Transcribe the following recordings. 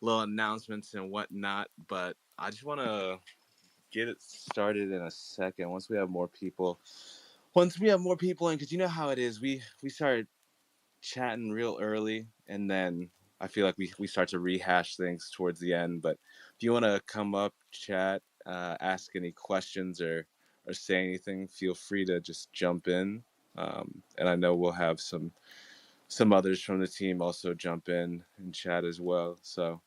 little announcements and whatnot, but I just want to get it started in a second once we have more people. Once we have more people in, because you know how it is. We started chatting real early, and then I feel like we start to rehash things towards the end. But if you want to come up, chat, ask any questions or say anything, feel free to just jump in. And I know we'll have some others from the team also jump in and chat as well. So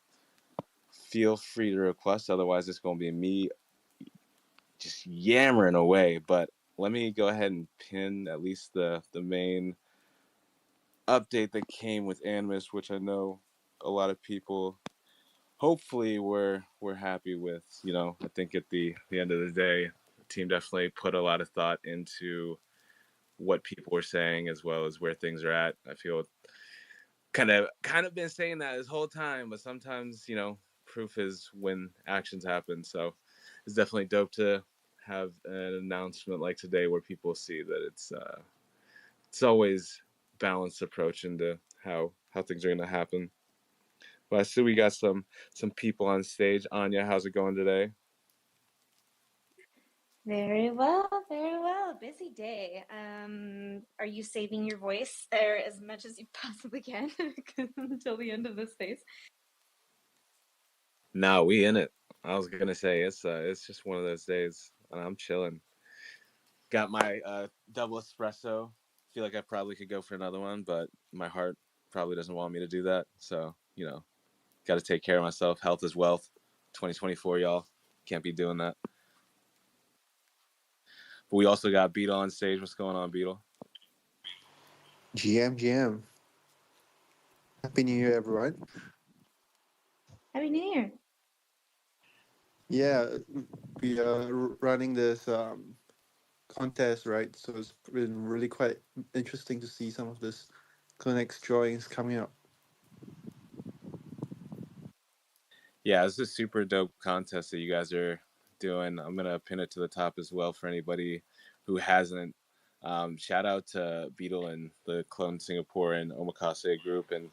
feel free to request. Otherwise, it's going to be me just yammering away. But let me go ahead and pin at least the main update that came with Animus, which I know a lot of people hopefully we're happy with. I think at the end of the day, the team definitely put a lot of thought into what people were saying as well as where things are at. I feel kind of been saying that this whole time, but sometimes proof is when actions happen. So it's definitely dope to have an announcement like today where people see that it's always balanced approach into how things are going to happen. Well, I see we got some people on stage. Anya, how's it going today? Very well, very well. Busy day. Are you saving your voice there as much as you possibly can until the end of this phase? No, we in it. I was gonna say it's just one of those days, and I'm chilling. Got my double espresso. Feel like I probably could go for another one, but my heart probably doesn't want me to do that. So got to take care of myself. Health is wealth. 2024, y'all. Can't be doing that. But we also got Beetle on stage. What's going on, Beetle? GM. Happy New Year, everyone. Happy New Year. Yeah, we are running this contest, right? So it's been really quite interesting to see some of this CloneX drawings coming up. Yeah, it's a super dope contest that you guys are doing. I'm gonna pin it to the top as well for anybody who hasn't. Shout out to Beetle and the Clone Singapore and Omakase group and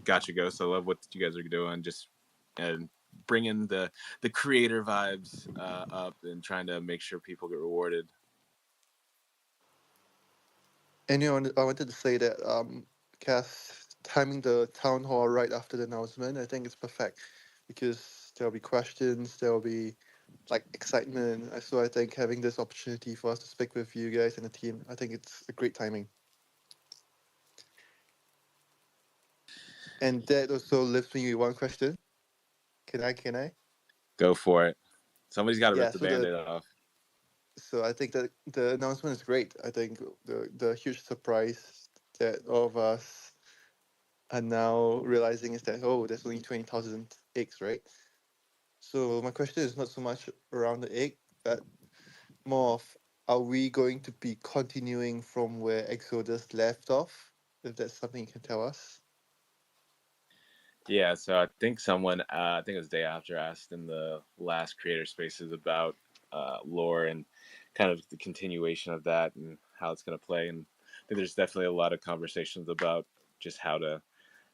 Gotcha Ghost. I love what you guys are doing. Just and bringing the creator vibes up and trying to make sure people get rewarded. And I wanted to say that Cass timing the town hall right after the announcement, I think it's perfect because there'll be questions, there'll be like excitement. So I think having this opportunity for us to speak with you guys and the team, I think it's a great timing. And that also leaves me with one question. Can I? Go for it. Somebody's got to rip the So Band-Aid off. So I think that the announcement is great. I think the huge surprise that all of us are now realizing is that there's only 20,000 eggs, right? So my question is not so much around the egg, but more of are we going to be continuing from where Exodus left off? If that's something you can tell us. Yeah, so I think someone, I think it was day after, asked in the last Creator Spaces about lore and kind of the continuation of that and how it's going to play. And I think there's definitely a lot of conversations about just how to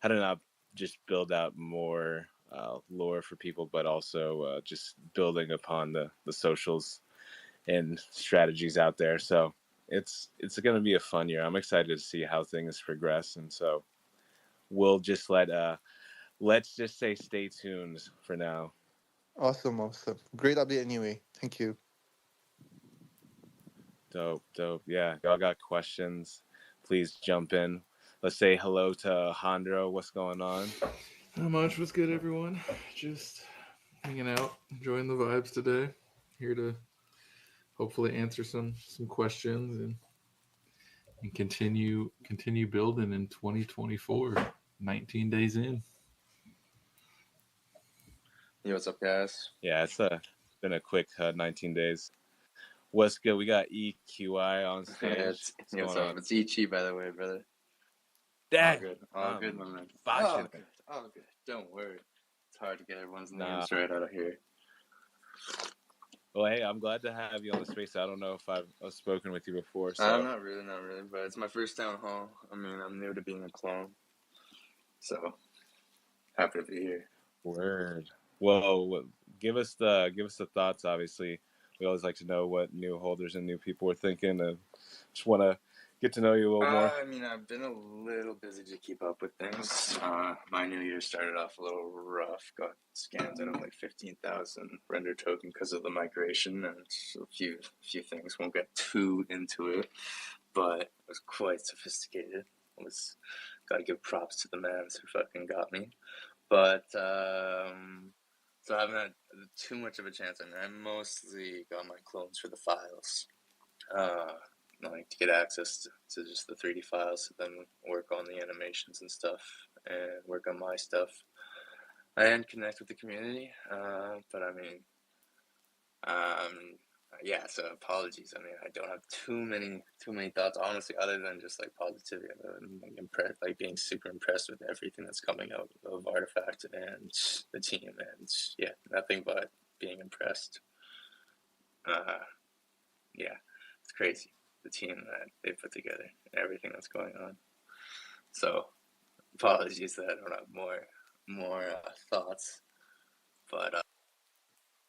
not just build out more lore for people, but also just building upon the socials and strategies out there. So it's going to be a fun year. I'm excited to see how things progress, and so we'll just let's just say stay tuned for now. Awesome. Great update anyway. Thank you. Dope. Yeah, y'all got questions, please jump in. Let's say hello to Hondro. What's going on? Not much. What's good, everyone? Just hanging out, enjoying the vibes today. Here to hopefully answer some questions and continue building in 2024. 19 days in. Yo, what's up, guys? Yeah, it's been a quick 19 days. What's good? We got EQI on stage. What's up? It's Ichi, by the way, brother. Dang. All good, my man. All good. Don't worry. It's hard to get everyone's names right out of here. Well, hey, I'm glad to have you on the space. I don't know if I've spoken with you before. So. Not really, but it's my first town hall. I mean, I'm new to being a clone. So, happy to be here. Word. Well, give us the thoughts. Obviously, we always like to know what new holders and new people are thinking, and just want to get to know you a little more. I mean, I've been a little busy to keep up with things. My new year started off a little rough. Got scammed out of like 15,000 render token because of the migration, and a few things. Won't get too into it, but it was quite sophisticated. Got to give props to the mans who fucking got me. But so I haven't had too much of a chance. I mean, I mostly got my clones for the files. Like to get access to just the 3D files, to then work on the animations and stuff, and work on my stuff, and connect with the community. But I mean, yeah. So apologies. I mean, I don't have too many thoughts, honestly, other than just like positivity. I'm like impressed, like being super impressed with everything that's coming out of Artifact and the team, and yeah, nothing but being impressed. Yeah, it's crazy, the team that they put together and everything that's going on. So apologies that I don't have more thoughts, but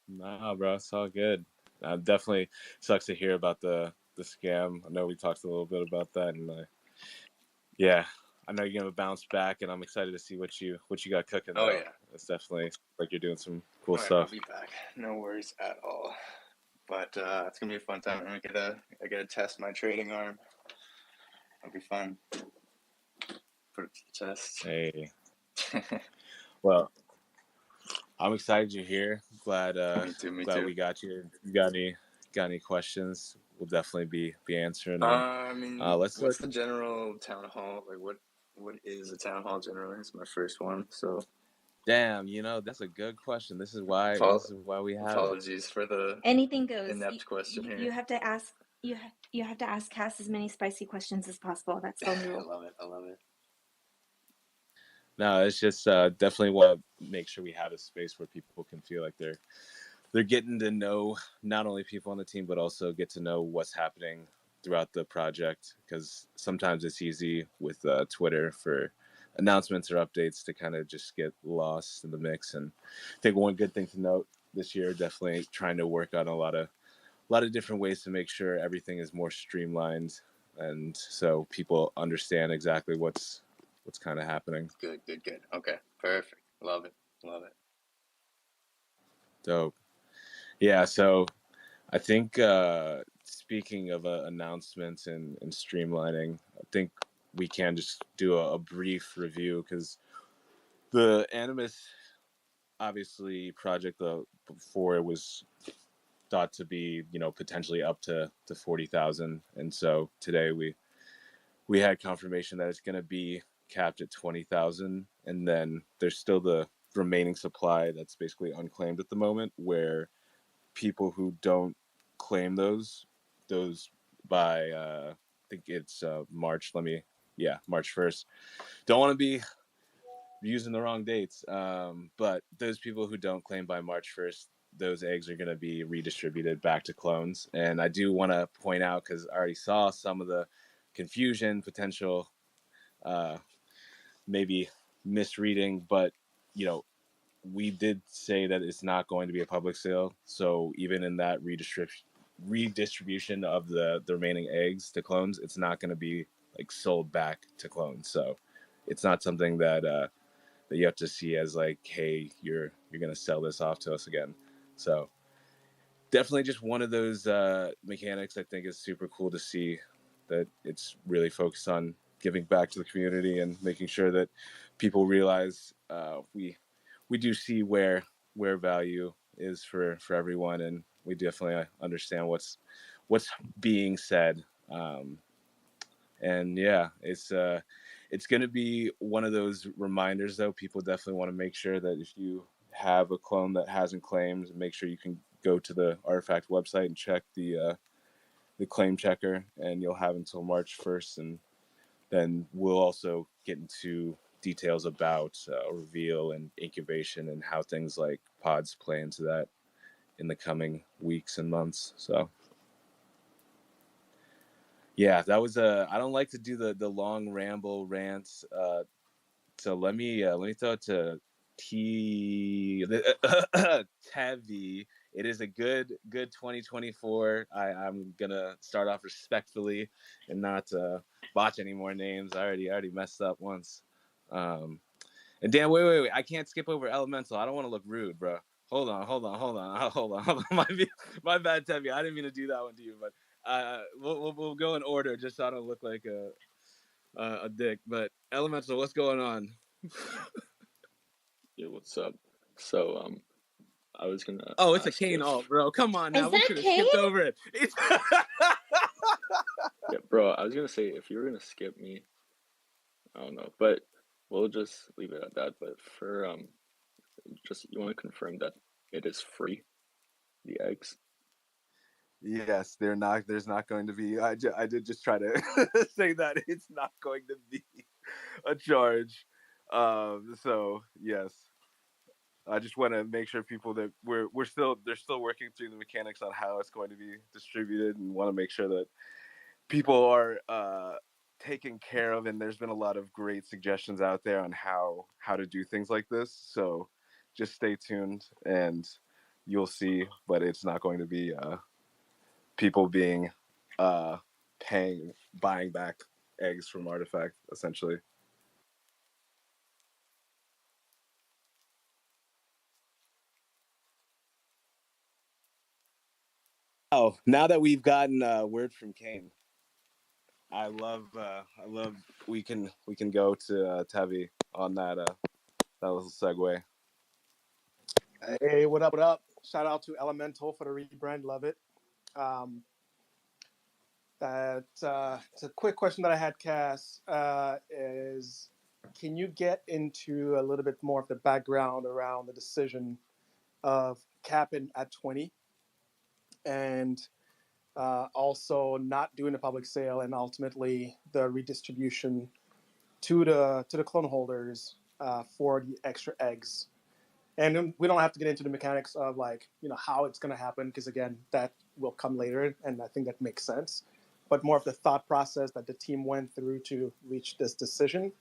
Nah, bro, it's all good. Definitely sucks to hear about the scam. I know we talked a little bit about that, and yeah, I know you're gonna bounce back, and I'm excited to see what you got cooking. Oh though. yeah, It's definitely like you're doing some cool yeah, stuff. I'll be back. No worries at all. But it's gonna be a fun time. I get to test my trading arm. It'll be fun. Put it to the test. Hey, well, I'm excited you're here. Glad Me too. we got you. You got any questions? We'll definitely be answering them. I mean, what's the general town hall? Like, what is a town hall generally? It's my first one, so. Damn, that's a good question. This is why we have apologies for the anything goes. inept question here. You have to ask. You have to ask Cass as many spicy questions as possible. That's the only rule. I love it. No, it's just definitely want to make sure we have a space where people can feel like they're getting to know not only people on the team, but also get to know what's happening throughout the project. Because sometimes it's easy with Twitter for announcements or updates to kind of just get lost in the mix. And I think one good thing to note this year, definitely trying to work on a lot of different ways to make sure everything is more streamlined, and so people understand exactly what's kind of happening. Good. Okay, perfect. Love it. Dope. Yeah, so I think speaking of announcements and streamlining, I think we can just do a brief review, because the Animus, obviously, project before it was thought to be potentially up to 40,000, and so today we had confirmation that it's going to be capped at 20,000, and then there's still the remaining supply that's basically unclaimed at the moment, where people who don't claim those by I think it's March. March 1st. Don't want to be using the wrong dates, but those people who don't claim by March 1st, those eggs are going to be redistributed back to clones. And I do want to point out, because I already saw some of the confusion, potential maybe misreading, but we did say that it's not going to be a public sale. So even in that redistribution of the remaining eggs to clones, it's not going to be like sold back to clones. So it's not something that that you have to see as like, hey, you're going to sell this off to us again. So definitely just one of those mechanics I think is super cool to see, that it's really focused on giving back to the community and making sure that people realize we do see where value is for everyone, and we definitely understand what's being said. And yeah, it's going to be one of those reminders, though. People definitely want to make sure that if you have a clone that hasn't claimed, make sure you can go to the Artifact website and check the claim checker, and you'll have until March 1st, and then we'll also get into details about reveal and incubation and how things like pods play into that in the coming weeks and months. So yeah, that was I don't like to do the long ramble rants. So let me throw it to Tevi. It is a good 2024. I'm gonna start off respectfully and not botch any more names. I already messed up once. And Dan, wait. I can't skip over Elemental. I don't want to look rude, bro. Hold on. My bad, Tevi. I didn't mean to do that one to you, but we'll go in order just so I don't look like a dick. But Elemental, what's going on? Yeah, what's up? So, I was gonna. Oh, it's a ask Kane if- alt, bro. Come on now. Is We that could have Kane? skipped over it. It's Yeah, bro. I was gonna say if you were gonna skip me, I don't know, but we'll just leave it at that. But for just you want to confirm that it is free, the eggs. Yes, there's not going to be. I did just try to say that it's not going to be a charge. So yes, I just want to make sure people that they're still working through the mechanics on how it's going to be distributed, and want to make sure that people are taken care of. And there's been a lot of great suggestions out there on how to do things like this. So just stay tuned, and you'll see. But it's not going to be people being buying back eggs from Artifact, essentially. Oh, now that we've gotten word from Kane, I love we can go to Tevi on that little segue. Hey, what up? Shout out to Elemental for the rebrand. Love it. It's a quick question that I had, Cass, is can you get into a little bit more of the background around the decision of capping at 20 and also not doing a public sale and ultimately the redistribution to the clone holders for the extra eggs? And we don't have to get into the mechanics of how it's going to happen, because again, that will come later, and I think that makes sense. But more of the thought process that the team went through to reach this decision.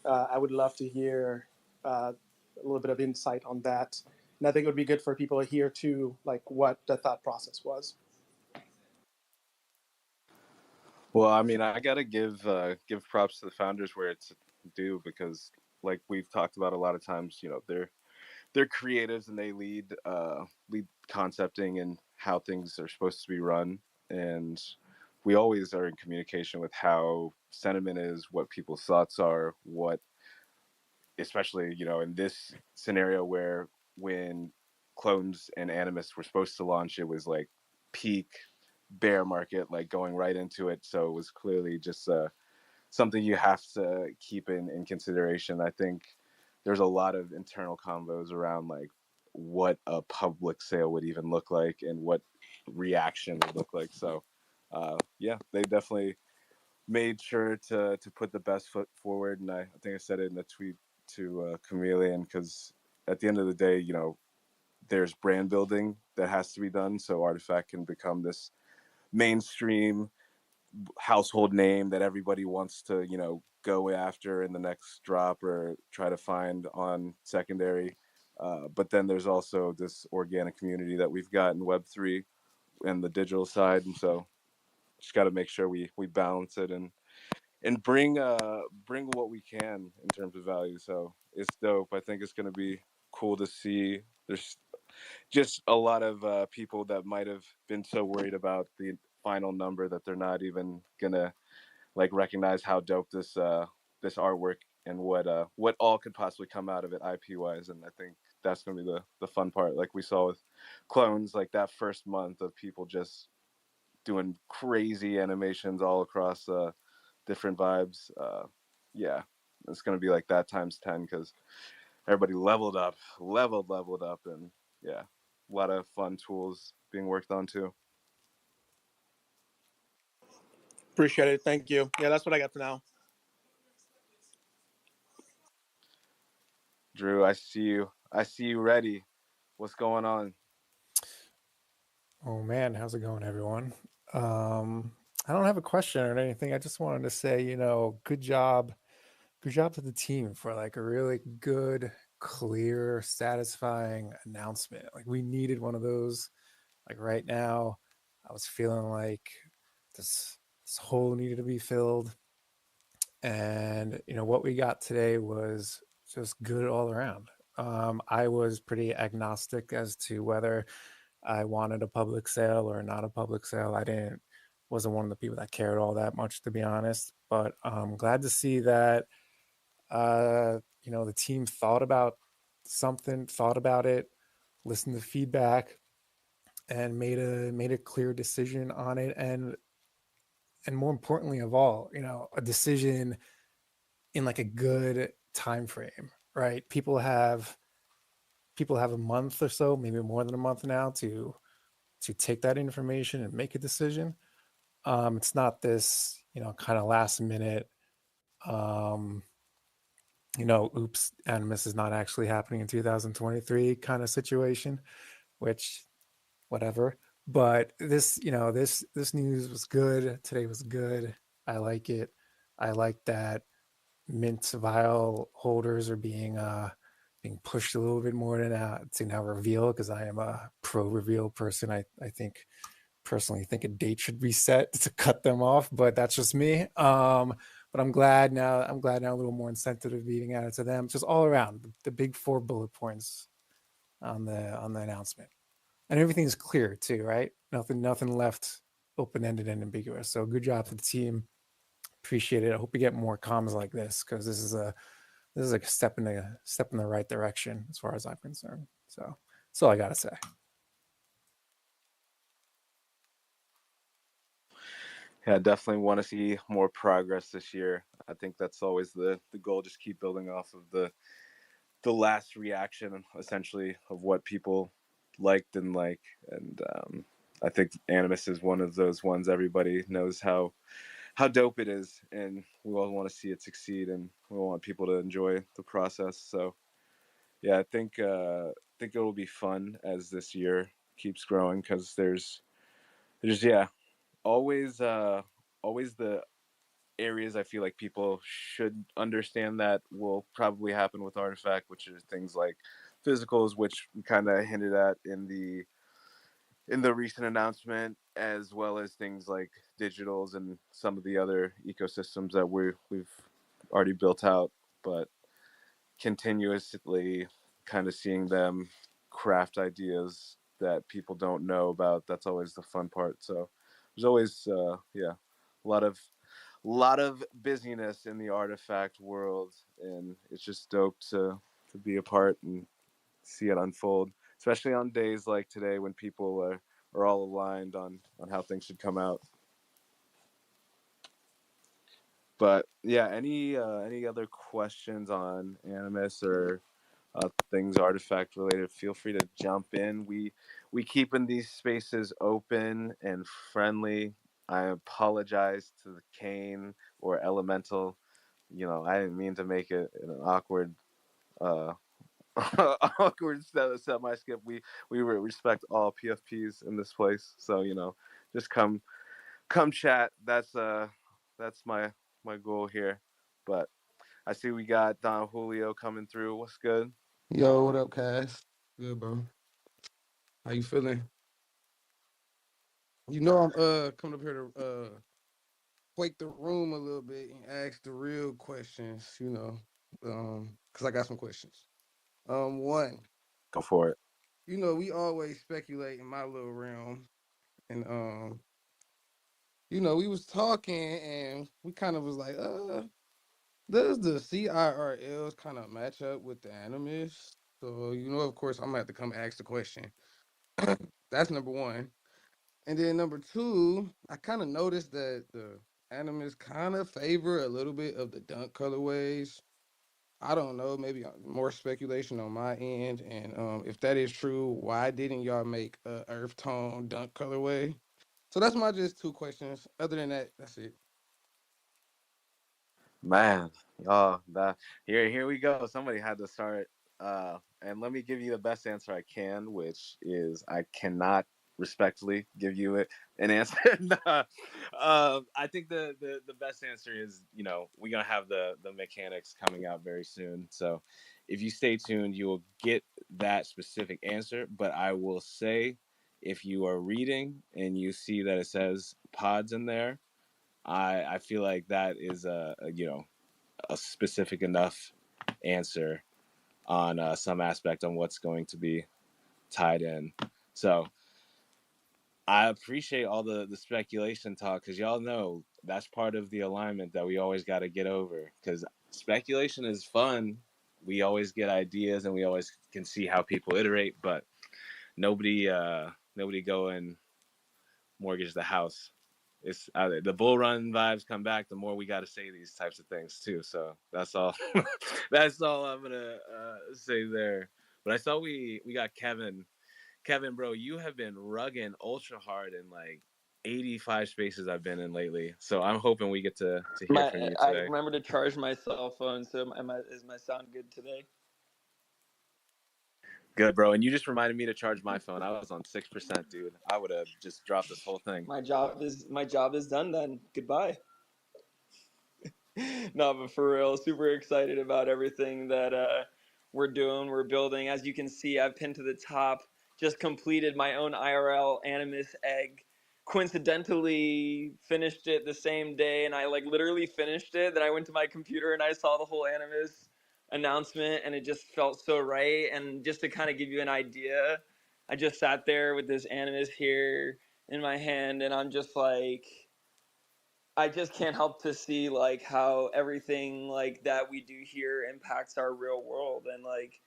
I would love to hear a little bit of insight on that, and I think it would be good for people to hear too, like what the thought process was. Well, I mean, I gotta give props to the founders where it's due, because like we've talked about a lot of times, they're creatives and they lead concepting and how things are supposed to be run. And we always are in communication with how sentiment is, what people's thoughts are, what, especially in this scenario where when Clones and Animus were supposed to launch, it was like peak bear market, like going right into it. So it was clearly just something you have to keep in consideration. I think there's a lot of internal combos around like what a public sale would even look like and what reaction would look like. So yeah, they definitely made sure to put the best foot forward. And I think I said it in a tweet to Chameleon, because at the end of the day, there's brand building that has to be done so Artifact can become this mainstream household name that everybody wants to go after in the next drop or try to find on secondary. But then there's also this organic community that we've got in Web3 and the digital side, and so just got to make sure we balance it and bring what we can in terms of value. So it's dope. I think it's going to be cool to see. There's just a lot of people that might have been so worried about the final number that they're not even gonna like recognize how dope this artwork and what all could possibly come out of it IP wise. And I think that's gonna be the fun part. Like we saw with Clones, like that first month of people just doing crazy animations all across different vibes. Yeah, it's gonna be like that times 10, because everybody leveled up, and yeah, a lot of fun tools being worked on too. Appreciate it. Thank you. Yeah, that's what I got for now. Drew, I see you. Ready. What's going on? Oh man, how's it going, everyone? I don't have a question or anything. I just wanted to say, good job to the team for like a really good clear, satisfying announcement. Like we needed one of those. Like right now, I was feeling like this hole needed to be filled. And what we got today was just good all around. I was pretty agnostic as to whether I wanted a public sale or not a public sale. Wasn't one of the people that cared all that much, to be honest. But I'm glad to see that the team thought about something, thought about it, listened to feedback, and made a clear decision on it. And more importantly of all, a decision in like a good time frame, right? People have a month or so, maybe more than a month now, to take that information and make a decision. It's not this kind of last minute oops, Animus is not actually happening in 2023 kind of situation, which whatever. But this news was good. Today was good. I like it. I like that mint vial holders are being pushed a little bit more to now reveal, because I am a pro reveal person. I personally think a date should be set to cut them off, but that's just me. But I'm glad now a little more incentive is being added to them. Just all around the big 4 bullet points on the announcement. And everything's clear too, right? Nothing left open-ended and ambiguous. So good job to the team. Appreciate it. I hope we get more comms like this, because this is like a step in the right direction as far as I'm concerned. So that's all I gotta say. Yeah, definitely want to see more progress this year. I think that's always the goal. Just keep building off of the last reaction, essentially, of what people liked and like. And I think Animus is one of those ones. Everybody knows how dope it is, and we all want to see it succeed, and we want people to enjoy the process. So yeah, I think it will be fun as this year keeps growing, because there's always always the areas I feel like people should understand that will probably happen with Artifact, which are things like physicals, which we kind of hinted at in the recent announcement, as well as things like digitals and some of the other ecosystems that we've already built out, but continuously kind of seeing them craft ideas that people don't know about. That's always the fun part. So there's always a lot of busyness in the Artifact world, and it's just dope to be a part and see it unfold, especially on days like today when people are all aligned on how things should come out. But yeah, any other questions on Animus or things Artifact related? Feel free to jump in. We keeping these spaces open and friendly. I apologize to the Kane or Elemental. I didn't mean to make it an awkward awkward semi skip. We respect all PFPs in this place, so just come chat. That's my goal here. But I see we got Don Julio coming through. What's good? Yo, what up, Cass? Good, bro. How you feeling? I'm coming up here to quake the room a little bit and ask the real questions, because I got some questions. One, Go for it. we always speculate in my little realm, and we was talking and we kind of was like, does the CIRLs kind of match up with the Animus? So, of course, I'm gonna have to come ask the question. That's number one. And then number two, I kind of noticed that the Animus kind of favor a little bit of the dunk colorways. I don't know, maybe more speculation on my end. And if that is true, why didn't y'all make a earth tone dunk colorway? So that's my just two questions. Other than that, that's it. Man, oh, that here we go. Somebody had to start. And let me give you the best answer I can, which is I cannot respectfully give you an answer. Nah. I think the best answer is we're gonna have the mechanics coming out very soon. So if you stay tuned, you will get that specific answer. But I will say, if you are reading and you see that it says pods in there, I feel like that is a specific enough answer on some aspect on what's going to be tied in. So I appreciate all the speculation talk, because y'all know that's part of the alignment that we always got to get over, because speculation is fun. We always get ideas and we always can see how people iterate, but nobody go and mortgage the house. It's the bull run vibes come back, the more we got to say these types of things too. So that's all. That's all I'm gonna say there. But I saw we got Kevin. Kevin, bro, you have been rugging ultra hard in like 85 spaces I've been in lately. So I'm hoping we get to hear from you I today. remember to charge my cell phone. So is my sound good today? Good, bro. And you just reminded me to charge my phone. I was on 6%, dude. I would have just dropped this whole thing. My job is done then. Goodbye. No, but for real, super excited about everything that we're doing, we're building. As you can see, I've pinned to the top, just completed my own IRL Animus egg. Coincidentally, finished it the same day, and I like literally finished it. Then I went to my computer and I saw the whole Animus announcement, and it just felt so right. And just to kind of give you an idea, I just sat there with this Animus here in my hand, and I'm just like, I just can't help to see like how everything like that we do here impacts our real world. And like,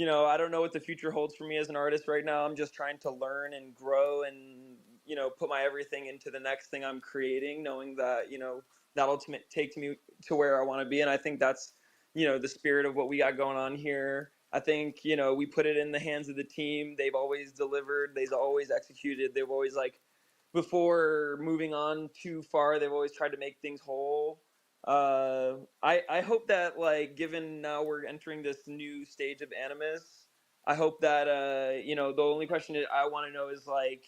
I don't know what the future holds for me as an artist right now. I'm just trying to learn and grow and put my everything into the next thing I'm creating, knowing that that'll take me to where I want to be. And I think that's the spirit of what we got going on here. I think we put it in the hands of the team. They've always delivered. They've always executed. They've always like, before moving on too far, they've always tried to make things whole. I hope that like, given now we're entering this new stage of Animus, I hope that the only question that I want to know is like,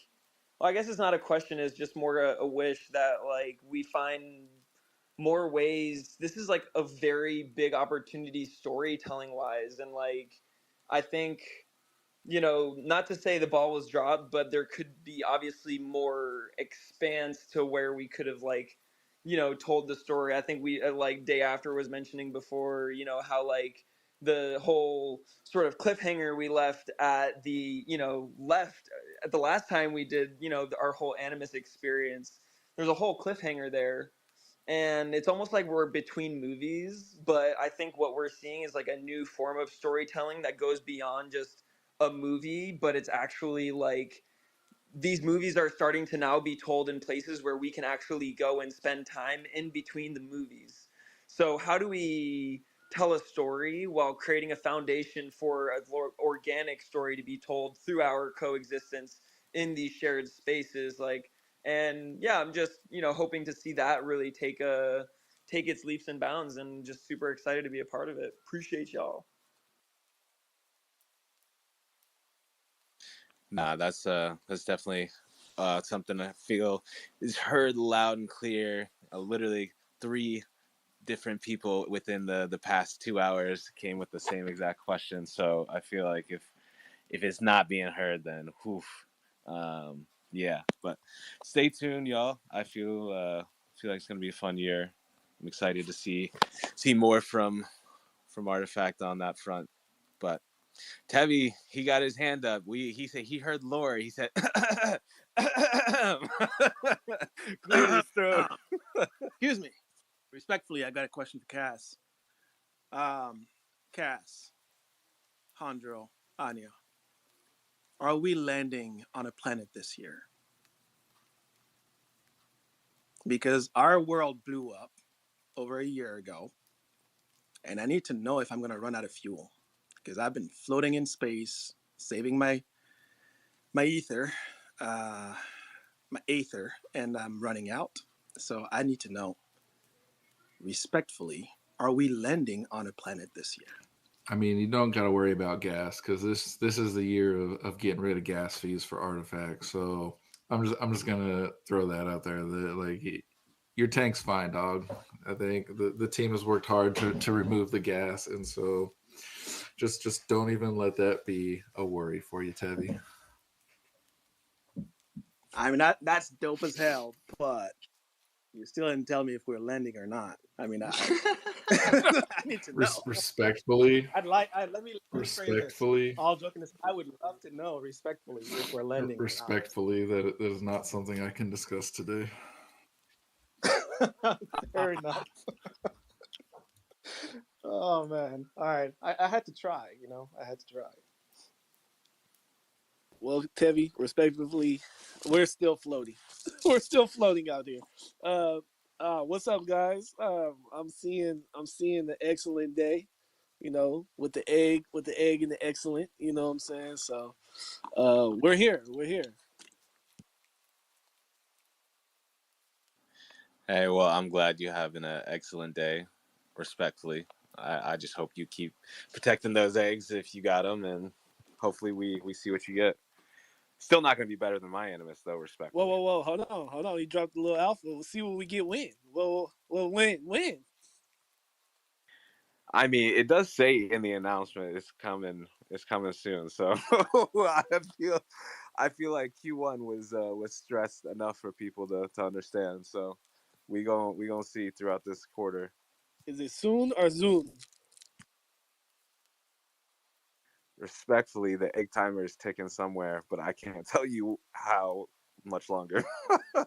well, I guess it's not a question, it's just more a wish that like we find more ways. This is like a very big opportunity storytelling wise, and like I think not to say the ball was dropped, but there could be obviously more expanse to where we could have like, told the story. I think we like Day After was mentioning before, how like the whole sort of cliffhanger we left at the last time we did, our whole Animus experience. There's a whole cliffhanger there, and it's almost like we're between movies, but I think what we're seeing is like a new form of storytelling that goes beyond just a movie, but it's actually like these movies are starting to now be told in places where we can actually go and spend time in between the movies. So how do we tell a story while creating a foundation for an organic story to be told through our coexistence in these shared spaces? Like, and yeah, I'm just hoping to see that really take its leaps and bounds, and just super excited to be a part of it. Appreciate y'all. Nah, that's definitely something I feel is heard loud and clear. Literally 3 different people within the past 2 hours came with the same exact question. So I feel like if it's not being heard, then whew, yeah. But stay tuned, y'all. I feel like it's gonna be a fun year. I'm excited to see more from Artifact on that front. But Tevi, he got his hand up. He said he heard lore. He said, cleared his throat. Excuse me. Respectfully, I got a question for Cass. Cass, Hondro, Anya, are we landing on a planet this year? Because our world blew up over a year ago, and I need to know if I'm going to run out of fuel. Because I've been floating in space, saving my ether, my aether, and I'm running out. So I need to know, respectfully, are we landing on a planet this year? I mean, you don't got to worry about gas, because this is the year of getting rid of gas fees for artifacts. So I'm just gonna throw that out there. Your tank's fine, dog. I think the team has worked hard to remove the gas, and so Just don't even let that be a worry for you, Tevi. I mean, that's dope as hell, but you still didn't tell me if we're lending or not. I mean, I need to know. Respectfully, Let me phrase this. respectfully, All joking aside, I would love to know respectfully if we're lending or respectfully, that is not something I can discuss today. not. Fair enough. Oh man. All right. I had to try, I had to try. Well, Tevi, respectively, we're still floating. We're still floating out here. What's up, guys? I'm seeing the excellent day, with the egg and the excellent, you know what I'm saying? So we're here. We're here. Hey, well, I'm glad you're having an excellent day. Respectfully, I just hope you keep protecting those eggs if you got them, and hopefully we see what you get. Still not going to be better than my animus, though. Respectfully. Whoa. Hold on. He dropped a little alpha. We'll see what we get win. Well, win. I mean, it does say in the announcement it's coming soon. So I feel like Q1 was stressed enough for people to understand. So we gonna see throughout this quarter. Is it soon or Zoom? Respectfully, the egg timer is ticking somewhere, but I can't tell you how much longer. Wait.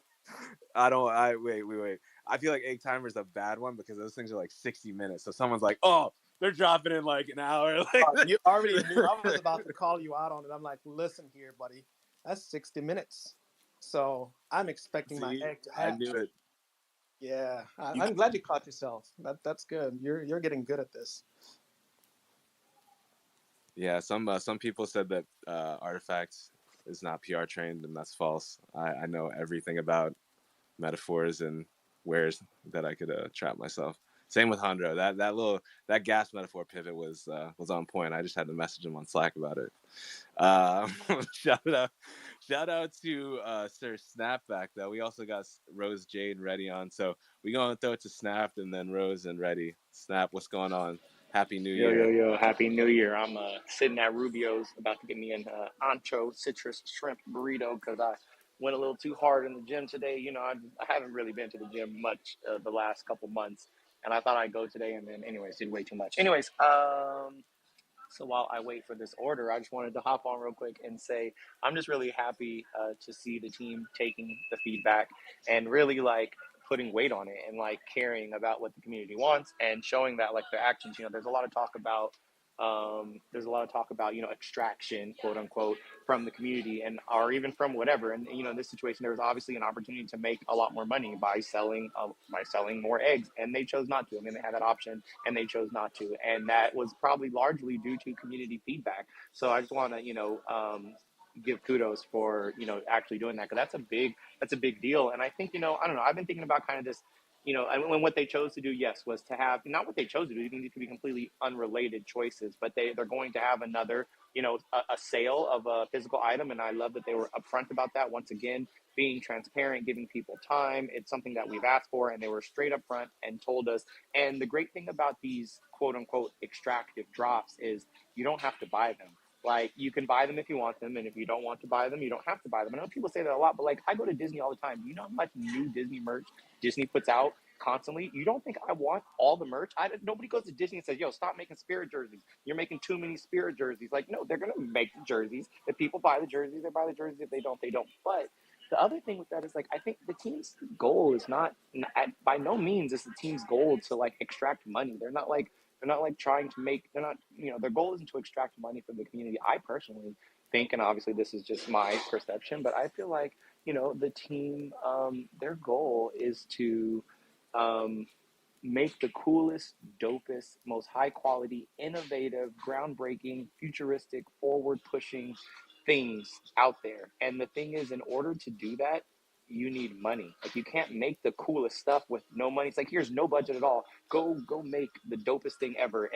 I feel like egg timer is a bad one because those things are like 60 minutes. So someone's like, oh, they're dropping in like an hour. You already knew. I was about to call you out on it. I'm like, listen here, buddy. That's 60 minutes. So I'm expecting my egg to I hatch. knew it. Yeah, I'm glad you caught yourself. That's good. You're getting good at this. Yeah, some people said that Artifacts is not PR trained, and that's false. I know everything about metaphors and wares that I could trap myself. Same with Hondro. That gas metaphor pivot was on point. I just had to message him on Slack about it. Shout out to Sir Snapback though. We also got Rose Jade ready on, so we gonna throw it to Snap and then Rose and ready. Snap, what's going on? Happy New Year. Yo, Happy New Year. I'm sitting at Rubio's about to get me an ancho citrus shrimp burrito because I went a little too hard in the gym today. I haven't really been to the gym much the last couple months, and I thought I'd go today, and then anyways, did way too much. Anyways, so while I wait for this order, I just wanted to hop on real quick and say I'm just really happy to see the team taking the feedback and really like putting weight on it and like caring about what the community wants and showing that like their actions. There's a lot of talk about extraction, quote unquote, from the community and or even from whatever. And in this situation, there was obviously an opportunity to make a lot more money by selling more eggs, and they chose not to. I mean, they had that option and they chose not to, and that was probably largely due to community feedback. So I just want to give kudos for actually doing that, because that's a big deal. And I think I don't know, I've been thinking about kind of this, and what they chose to do, yes, was to have not what they chose to do. These could be completely unrelated choices, but they're going to have another a sale of a physical item, and I love that they were upfront about that. Once again, being transparent, giving people time. It's something that we've asked for, and they were straight up front and told us. And the great thing about these quote unquote extractive drops is you don't have to buy them. Like, you can buy them if you want them, and if you don't want to buy them, you don't have to buy them. I know people say that a lot, but like, I go to Disney all the time. You know how much new Disney merch Disney puts out constantly? You don't think I want all the merch? Nobody goes to Disney and says, yo, stop making Spirit jerseys. You're making too many Spirit jerseys. Like, no, they're going to make the jerseys. If people buy the jerseys, they buy the jerseys. If they don't, they don't. But the other thing with that is, like, I think the team's goal is not, by no means is the team's goal to like extract money. They're not trying to make, their goal isn't to extract money from the community. I personally think, and obviously this is just my perception, but I feel like, the team, their goal is to make the coolest, dopest, most high quality, innovative, groundbreaking, futuristic, forward pushing things out there. And the thing is, in order to do that, you need money. Like, you can't make the coolest stuff with no money. It's like, here's no budget at all. Go make the dopest thing ever.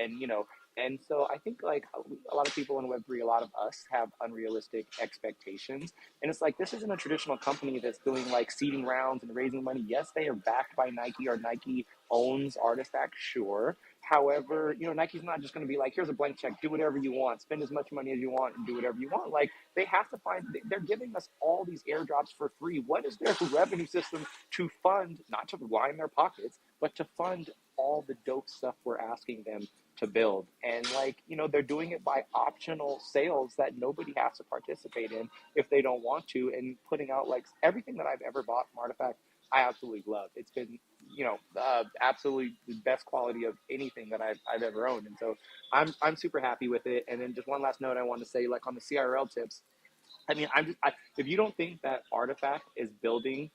And so I think like a lot of people in Web3, a lot of us have unrealistic expectations. And it's like, this isn't a traditional company that's doing like seeding rounds and raising money. Yes, they are backed by Nike, or Nike owns Artifact, sure. However, Nike's not just going to be like, here's a blank check, do whatever you want, spend as much money as you want, and do whatever you want. Like, they have to they're giving us all these airdrops for free. What is their revenue system to fund, not to line their pockets, but to fund all the dope stuff we're asking them to build? And they're doing it by optional sales that nobody has to participate in if they don't want to, and putting out everything that I've ever bought from Artifact, I absolutely love. It's been, absolutely the best quality of anything that I've ever owned. And so I'm super happy with it. And then just one last note I want to say, on the CRL tips, I mean, if you don't think that Artifact is building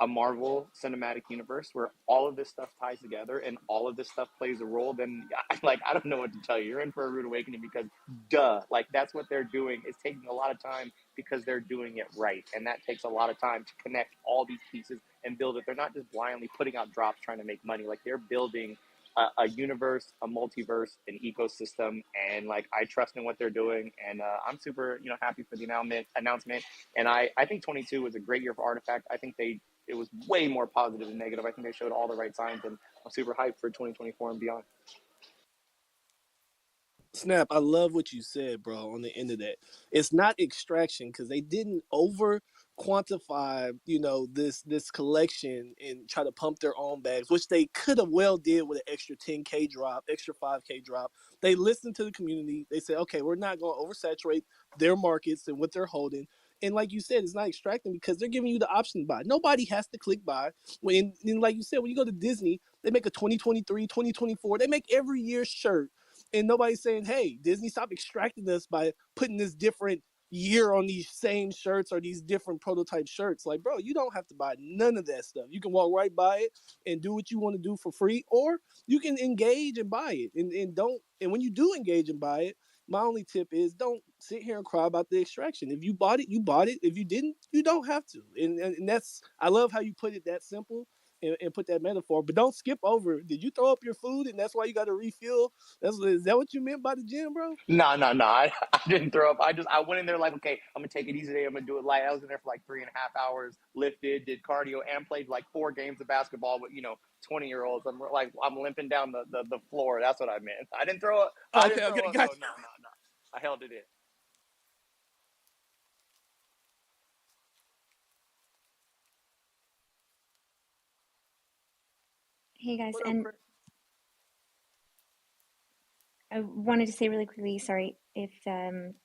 a Marvel cinematic universe where all of this stuff ties together and all of this stuff plays a role, then I don't know what to tell you. You're in for a rude awakening, because that's what they're doing. It's taking a lot of time because they're doing it right. And that takes a lot of time to connect all these pieces and build it. They're not just blindly putting out drops trying to make money. They're building a universe, a multiverse, an ecosystem, and I trust in what they're doing, and I'm super happy for the announcement. And I think 22 was a great year for Artifact. I think it was way more positive than negative. I think they showed all the right signs, and I'm super hyped for 2024 and beyond. Snap, I love what you said, bro, on the end of that. It's not extraction, because they didn't over quantify, this collection and try to pump their own bags, which they could have well did with an extra 10K drop, extra 5K drop. They listened to the community. They said, okay, we're not going to oversaturate their markets and what they're holding. And like you said, it's not extracting because they're giving you the option to buy. Nobody has to click buy. And like you said, when you go to Disney, they make a 2023, 2024. They make every year's shirt. And nobody's saying, hey, Disney, stop extracting us by putting this different year on these same shirts or these different prototype shirts. Bro, you don't have to buy none of that stuff. You can walk right by it and do what you want to do for free, or you can engage and buy it. And when you do engage and buy it, my only tip is don't sit here and cry about the extraction. If you bought it, you bought it. If you didn't, you don't have to. And that's, I love how you put it that simple and put that metaphor, but don't skip over. Did you throw up your food and that's why you got to refill? Is that what you meant by the gym, bro? No. I didn't throw up. I went in there okay, I'm going to take it easy today. I'm going to do it light. I was in there for 3.5 hours, lifted, did cardio, and played 4 games of basketball with, 20-year-olds. I'm limping down the floor. That's what I meant. I didn't throw up. Okay, No. gotcha. I held it in. Hey guys, and I wanted to say really quickly, sorry if I'm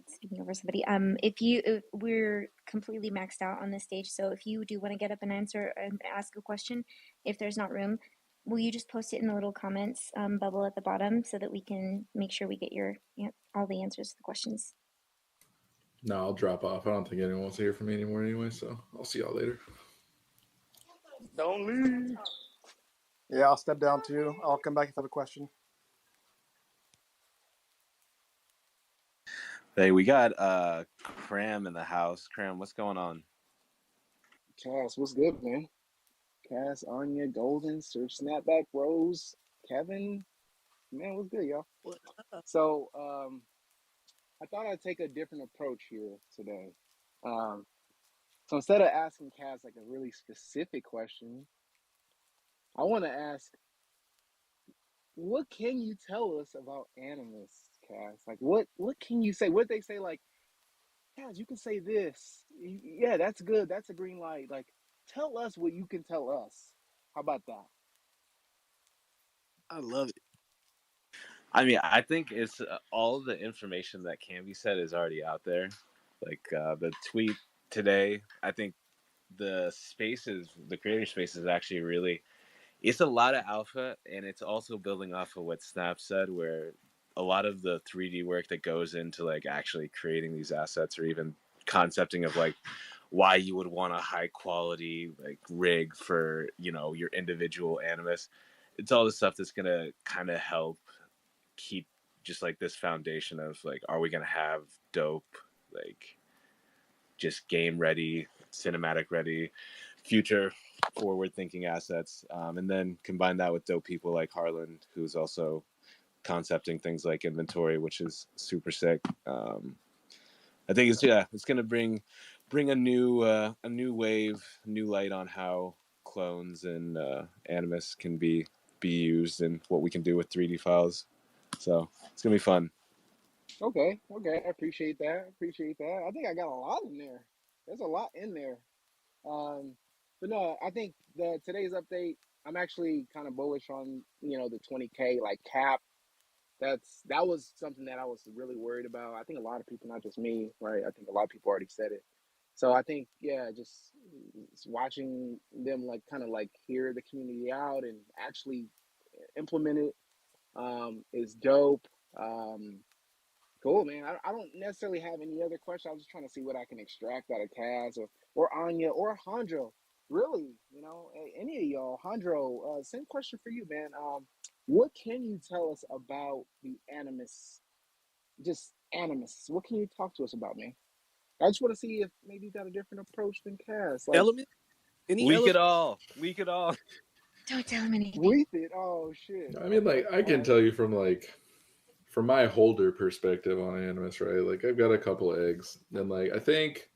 speaking over somebody. If we're completely maxed out on this stage, so if you do want to get up and answer and ask a question, if there's not room, will you just post it in the little comments bubble at the bottom so that we can make sure we get all the answers to the questions? No, I'll drop off. I don't think anyone wants to hear from me anymore anyway, so I'll see y'all later. Don't leave. Yeah, I'll step down too. I'll come back if I have a question. Hey, we got Cram in the house. Cram, what's going on? Cass, what's good, man? Cass, Anya, Golden, Sir Snapback, Rose, Kevin. Man, what's good, y'all? So, I thought I'd take a different approach here today. So instead of asking Cass a really specific question, I want to ask, what can you tell us about Animus, Cass? What can you say? What they say, Cass, you can say this. Yeah, that's good. That's a green light. Tell us what you can tell us. How about that? I love it. I mean, I think it's all the information that can be said is already out there. The tweet today, I think the creator space is actually really, it's a lot of alpha, and it's also building off of what Snap said, where a lot of the 3D work that goes into actually creating these assets, or even concepting of why you would want a high quality rig for your individual Animus. It's all the stuff that's gonna kind of help keep just this foundation of are we gonna have dope just game ready, cinematic ready, future forward thinking assets, and then combine that with dope people like Harlan, who's also concepting things like inventory, which is super sick. I think it's gonna bring a new wave, new light on how clones and Animus can be be used and what we can do with 3D files. So it's gonna be fun. Okay, I appreciate that. I think I got a lot in there. There's a lot in there. But no, I think the today's update, I'm actually kind of bullish on, the 20K like cap. That was something that I was really worried about. I think a lot of people, not just me, right? I think a lot of people already said it. So I think, yeah, just watching them like kind of like hear the community out and actually implement it is dope. Cool, man. I don't necessarily have any other questions. I was just trying to see what I can extract out of Kaz or Anya or Hondro. Really, any of y'all. Hondro, same question for you, man. What can you tell us about the Animus? Just Animus. What can you talk to us about, man? I just want to see if maybe you got a different approach than Kaz. Like Element? Any Leak element? it all. Leak it all. Don't tell him anything. with it. Oh shit. I mean, Okay. like, I can tell you from my holder perspective on Animus, right? Like, I've got a couple eggs, and like, I think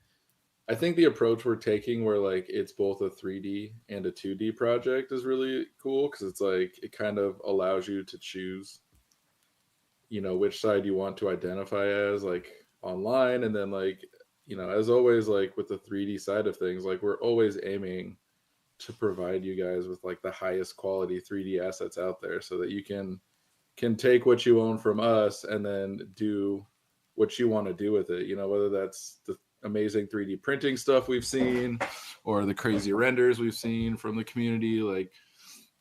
the approach we're taking, where like it's both a 3D and a 2D project, is really cool because it's like it kind of allows you to choose, which side you want to identify as, like online, and then like, as always, like with the 3D side of things, like we're always aiming to provide you guys with like the highest quality 3D assets out there, so that you can take what you own from us and then do what you want to do with it. Whether that's the amazing 3D printing stuff we've seen or the crazy renders we've seen from the community. Like,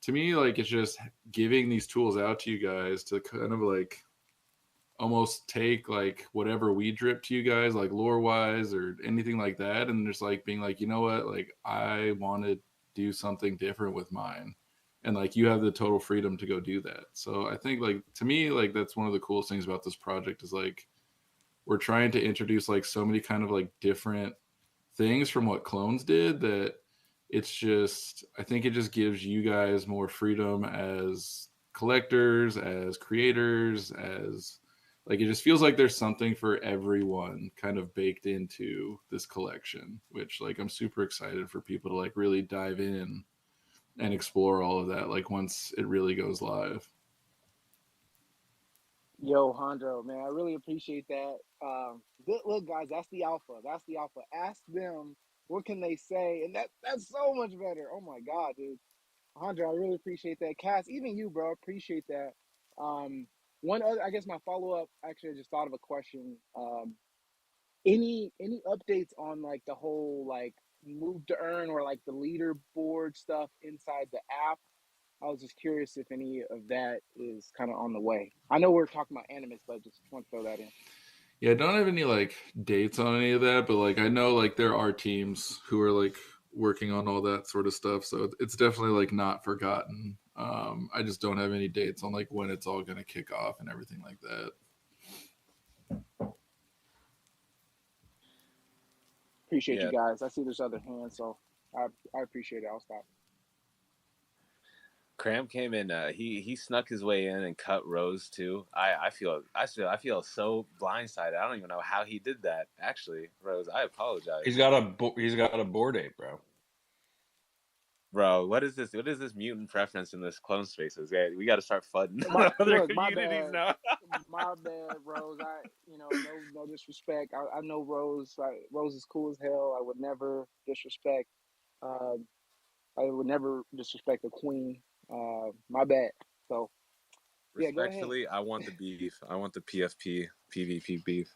to me, like, it's just giving these tools out to you guys to kind of like almost take like whatever we drip to you guys, like lore wise or anything like that, and just like being like, you know what, like I want to do something different with mine, and like you have the total freedom to go do that. So I think, like, to me, like that's one of the coolest things about this project is like we're trying to introduce like so many kind of like different things from what Clones did, that it's just, I think it just gives you guys more freedom as collectors, as creators, as like, it just feels like there's something for everyone kind of baked into this collection, which like I'm super excited for people to like really dive in and explore all of that, like once it really goes live. Yo, Hondro, man, I really appreciate that. Look, guys, that's the alpha. Ask them what can they say, and that's so much better. Oh my god, dude, Hondro, I really appreciate that. Cass, even you, bro, appreciate that. One other, I guess, my follow up. Actually, I just thought of a question. Any updates on like the whole like move to earn or like the leaderboard stuff inside the app? I was just curious if any of that is kind of on the way. I know we're talking about Animus, but just want to throw that in. Yeah, I don't have any like dates on any of that, but like I know like there are teams who are like working on all that sort of stuff, so it's definitely like not forgotten. I just don't have any dates on like when it's all going to kick off and everything like that. Appreciate you Yeah. guys. I see there's other hands, so I appreciate it. I'll stop. Cram came in. He snuck his way in and cut Rose too. I feel so blindsided. I don't even know how he did that. Actually, Rose, I apologize. He's got a board ape, bro. Bro, what is this? What is this mutant preference in this clone spaces? Yeah, we got to start flooding My, other look, my communities bad. now. My bad, Rose. No disrespect. I know Rose. Rose is cool as hell. I would never disrespect. I would never disrespect the queen. My bad. So yeah, go ahead. Respectfully, I want the beef. I want the PFP PvP beef.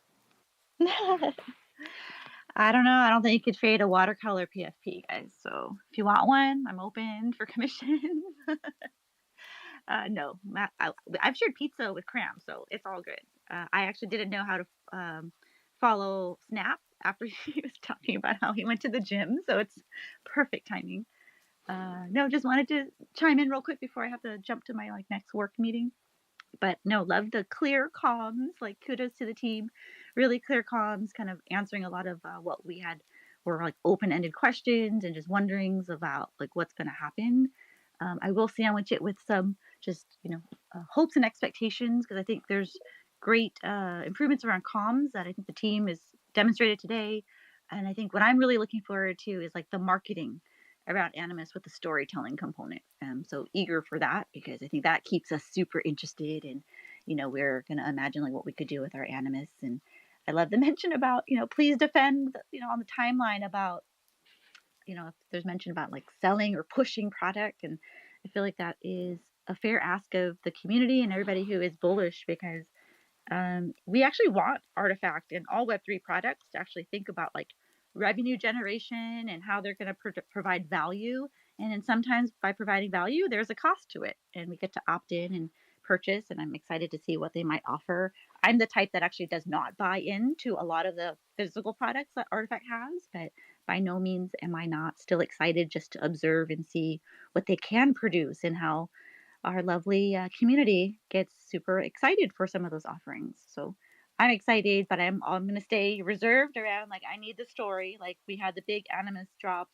I don't know. I don't think you could trade a watercolor PFP, guys. So if you want one, I'm open for commission. No, I've shared pizza with Cram, so it's all good. I actually didn't know how to follow Snap after he was talking about how he went to the gym, so it's perfect timing. No, just wanted to chime in real quick before I have to jump to my like next work meeting. But no, love the clear comms. Like, kudos to the team, really clear comms, kind of answering a lot of what we had were like open-ended questions and just wonderings about like what's going to happen. I will sandwich it with some just hopes and expectations, because I think there's great improvements around comms that I think the team has demonstrated today. And I think what I'm really looking forward to is like the marketing around Animus with the storytelling component. So eager for that because I think that keeps us super interested, and we're gonna imagine like what we could do with our Animus. And I love the mention about please defend on the timeline about if there's mention about like selling or pushing product, and I feel like that is a fair ask of the community and everybody who is bullish because we actually want Artifact and all Web3 products to actually think about like revenue generation and how they're going to provide value. And then sometimes by providing value, there's a cost to it, and we get to opt in and purchase. And I'm excited to see what they might offer. I'm the type that actually does not buy into a lot of the physical products that Artifact has, but by no means am I not still excited just to observe and see what they can produce and how our lovely community gets super excited for some of those offerings. So I'm excited, but I'm going to stay reserved around like I need the story. Like we had the big Animus drop,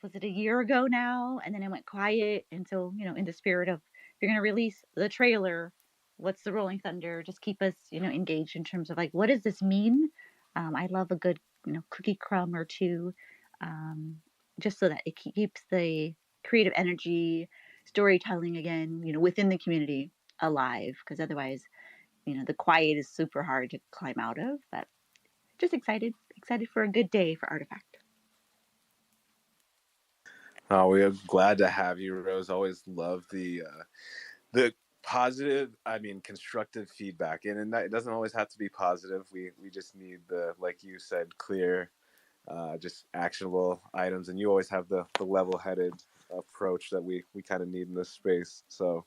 was it a year ago now? And then it went quiet. And so, in the spirit of if you're going to release the trailer, what's the Rolling Thunder? Just keep us, engaged in terms of like, what does this mean? I love a good, cookie crumb or two, just so that it keeps the creative energy, storytelling again, within the community alive. Because otherwise, the quiet is super hard to climb out of. But just excited for a good day for Artifact. Oh, we are glad to have you, Rose. Always love the positive, constructive feedback, and it doesn't always have to be positive. We just need the, like you said, clear, just actionable items, and you always have the level-headed approach that we kind of need in this space. So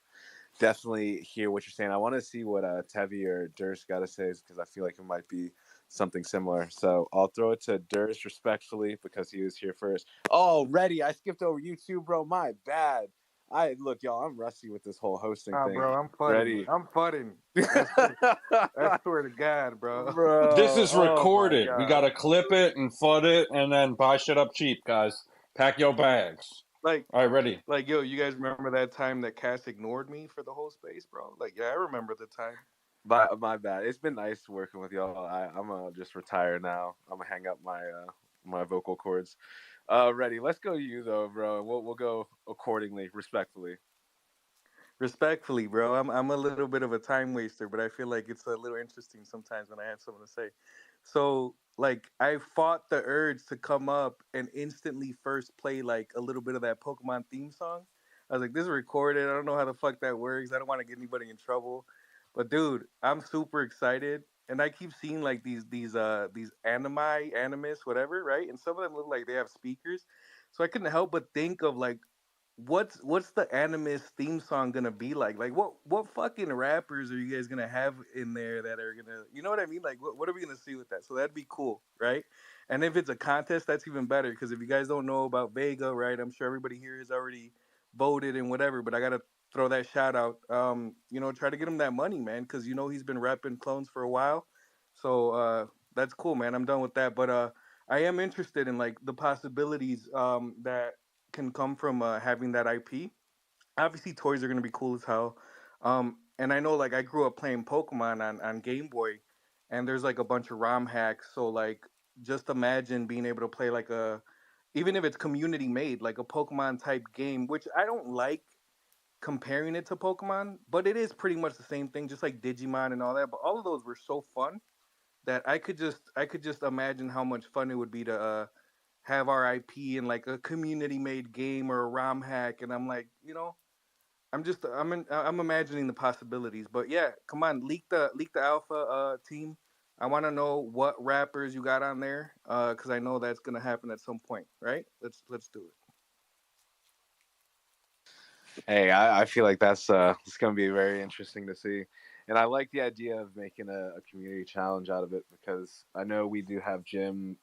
definitely hear what you're saying. I want to see what Tevi or Durst got to say because I feel like it might be something similar. So I'll throw it to Durst respectfully because he was here first. Oh, ready. I skipped over you too, bro. My bad. Look, y'all, I'm rusty with this whole hosting thing. Bro, I'm fudding. Ready. I'm fudding. I swear to God, bro. Bro. This is recorded. Oh We got to clip it and flood it and then buy shit up cheap, guys. Pack your bags. Like, all right, ready. Like, yo, you guys remember that time that Cass ignored me for the whole space, bro? Like, yeah, I remember the time. My bad. It's been nice working with y'all. I'm gonna just retire now. I'm gonna hang up my my vocal cords. Ready. Let's go you though, bro. We'll go accordingly, respectfully. Respectfully, bro, I'm a little bit of a time waster, but I feel like it's a little interesting sometimes when I have something to say. So, like, I fought the urge to come up and instantly first play like a little bit of that Pokemon theme song. I was like, this is recorded. I don't know how the fuck that works. I don't want to get anybody in trouble. But dude, I'm super excited. And I keep seeing like these animus, whatever, right? And some of them look like they have speakers. So I couldn't help but think of like what's the Animus theme song gonna be like? Like what fucking rappers are you guys gonna have in there that are gonna, you know what I mean? Like what are we gonna see with that? So that'd be cool, right? And if it's a contest, that's even better because if you guys don't know about Vega, right? I'm sure everybody here has already voted and whatever, but I gotta throw that shout out. Try to get him that money, man, because he's been repping clones for a while. So that's cool, man. I'm done with that, but I am interested in like the possibilities that can come from having that IP. Obviously, toys are gonna be cool as hell. And I know, like, I grew up playing Pokemon on Game Boy, and there's like a bunch of ROM hacks. So, like, just imagine being able to play like even if it's community made, like a Pokemon type game, which I don't like comparing it to Pokemon, but it is pretty much the same thing, just like Digimon and all that. But all of those were so fun that I could just imagine how much fun it would be to have our IP in like a community made game or a ROM hack, and I'm like, I'm imagining the possibilities. But yeah, come on, leak the alpha team. I want to know what rappers you got on there, because I know that's gonna happen at some point, right? Let's do it. Hey, I feel like that's it's gonna be very interesting to see, and I like the idea of making a community challenge out of it because I know we do have Jim,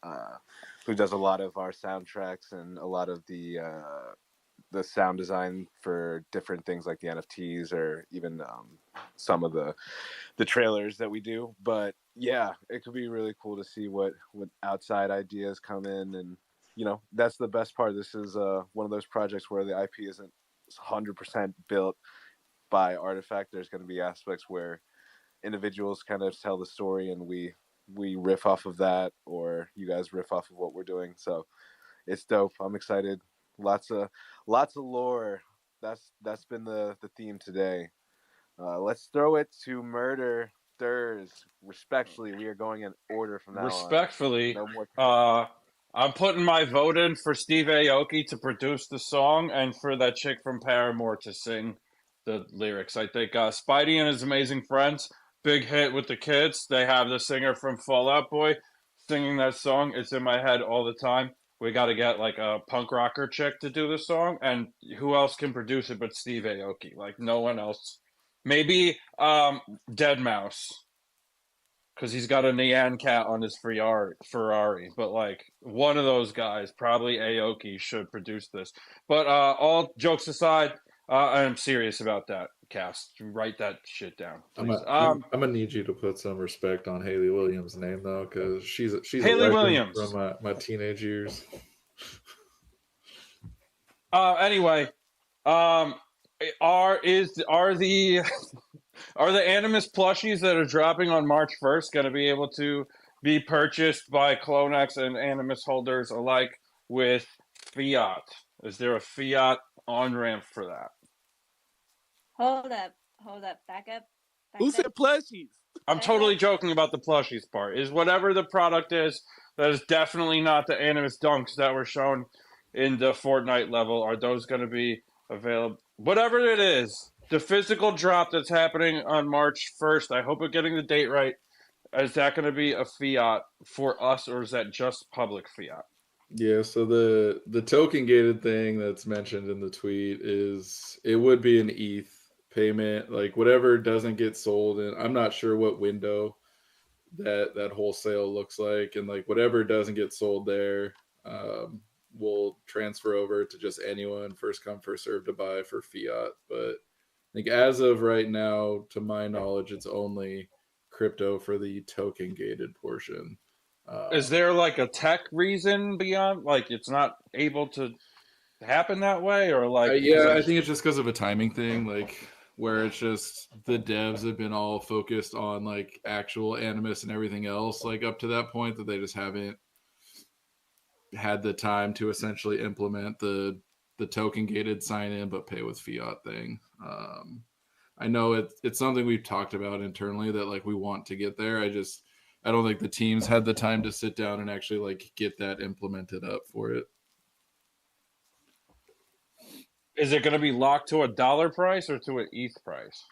who does a lot of our soundtracks and a lot of the sound design for different things like the NFTs or even some of the trailers that we do. But yeah, it could be really cool to see what outside ideas come in, and that's the best part. This is one of those projects where the IP isn't 100% built by Artifact. There's going to be aspects where individuals kind of tell the story and we riff off of that, or you guys riff off of what we're doing. So it's dope. I'm excited Lots of lore. That's been the theme today. Let's throw it to Murder Durs. Respectfully, we are going in order from now on. Respectfully, No more. I'm putting my vote in for Steve Aoki to produce the song and for that chick from Paramore to sing the lyrics. I think Spidey and His Amazing Friends, big hit with the kids. They have the singer from Fall Out Boy singing that song. It's in my head all the time. We got to get like a punk rocker chick to do the song, and who else can produce it but Steve Aoki? Like no one else. Maybe Dead Mouse, because he's got a Nyan Cat on his Ferrari. But like one of those guys, probably Aoki, should produce this. But all jokes aside, I'm serious about that cast. Write that shit down, please. I'm gonna need you to put some respect on Haley Williams' name though, because she's a Haley legend Williams from my teenage years. Anyway, are the are the Animus plushies that are dropping on March 1st going to be able to be purchased by CloneX and Animus holders alike with fiat? Is there a fiat on-ramp for that? Hold up. Back up. Who said plushies? I'm totally joking about the plushies part. Is whatever the product is, that is definitely not the Animus dunks that were shown in the Fortnite level. Are those going to be available? Whatever it is, the physical drop that's happening on March 1st, I hope we're getting the date right. Is that going to be a fiat for us, or is that just public fiat? Yeah, so the token gated thing that's mentioned in the tweet is it would be an ETH payment, like whatever doesn't get sold, and I'm not sure what window that wholesale looks like, and like whatever doesn't get sold there will transfer over to just anyone, first come first serve to buy for fiat. But I think as of right now, to my knowledge, it's only crypto for the token gated portion. Is there like a tech reason beyond, like it's not able to happen that way, or like I think it's just because of a timing thing, like where it's just the devs have been all focused on like actual Animus and everything else, like up to that point, that they just haven't had the time to essentially implement the token gated sign in but pay with fiat thing. I know it's something we've talked about internally that like we want to get there. I don't think the teams had the time to sit down and actually like get that implemented up for it. Is it going to be locked to $1 price or to an ETH price?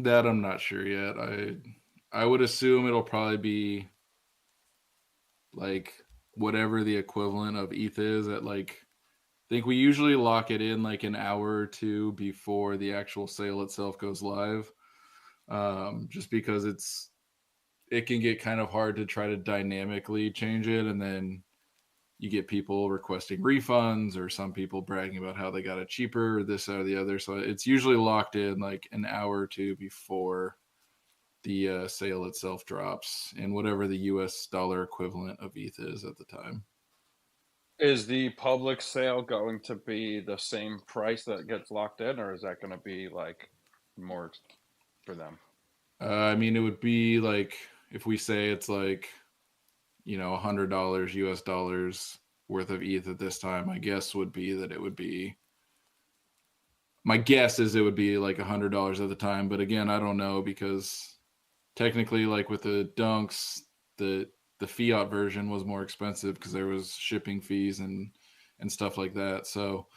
That I'm not sure yet. I would assume it'll probably be like whatever the equivalent of ETH is at like, I think we usually lock it in like an hour or two before the actual sale itself goes live. Just because it can get kind of hard to try to dynamically change it, and then you get people requesting refunds or some people bragging about how they got it cheaper or this or the other. So it's usually locked in like an hour or two before the sale itself drops, and whatever the US dollar equivalent of ETH is at the time. Is the public sale going to be the same price that gets locked in, or is that going to be like more for them? I mean, it would be like if we say it's like, $100 US dollars worth of ETH at this time, my guess is it would be like $100 at the time. But again, I don't know, because technically, like with the dunks, the fiat version was more expensive because there was shipping fees and stuff like that. So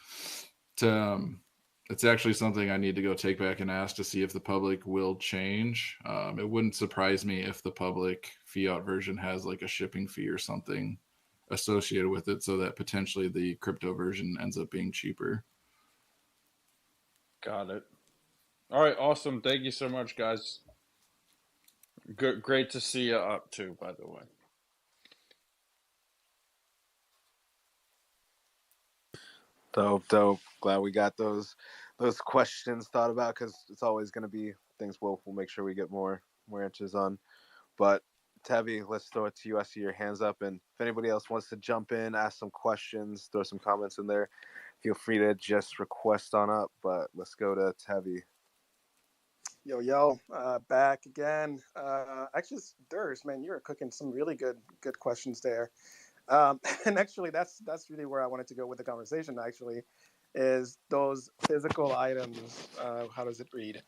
it's actually something I need to go take back and ask to see if the public will change. It wouldn't surprise me if the public fiat version has like a shipping fee or something associated with it, so that potentially the crypto version ends up being cheaper. Got it. All right, awesome. Thank you so much, guys. Good, great to see you up too, by the way. Dope. Glad we got those questions thought about, because it's always going to be things we'll make sure we get more answers on. But Tevi, let's throw it to you. I see your hands up, and if anybody else wants to jump in, ask some questions, throw some comments in there, feel free to just request on up. But let's go to Tevi. Yo, back again. Actually, Durs, man, you were cooking some really good questions there. And actually, that's really where I wanted to go with the conversation. Actually, is those physical items. How does it read?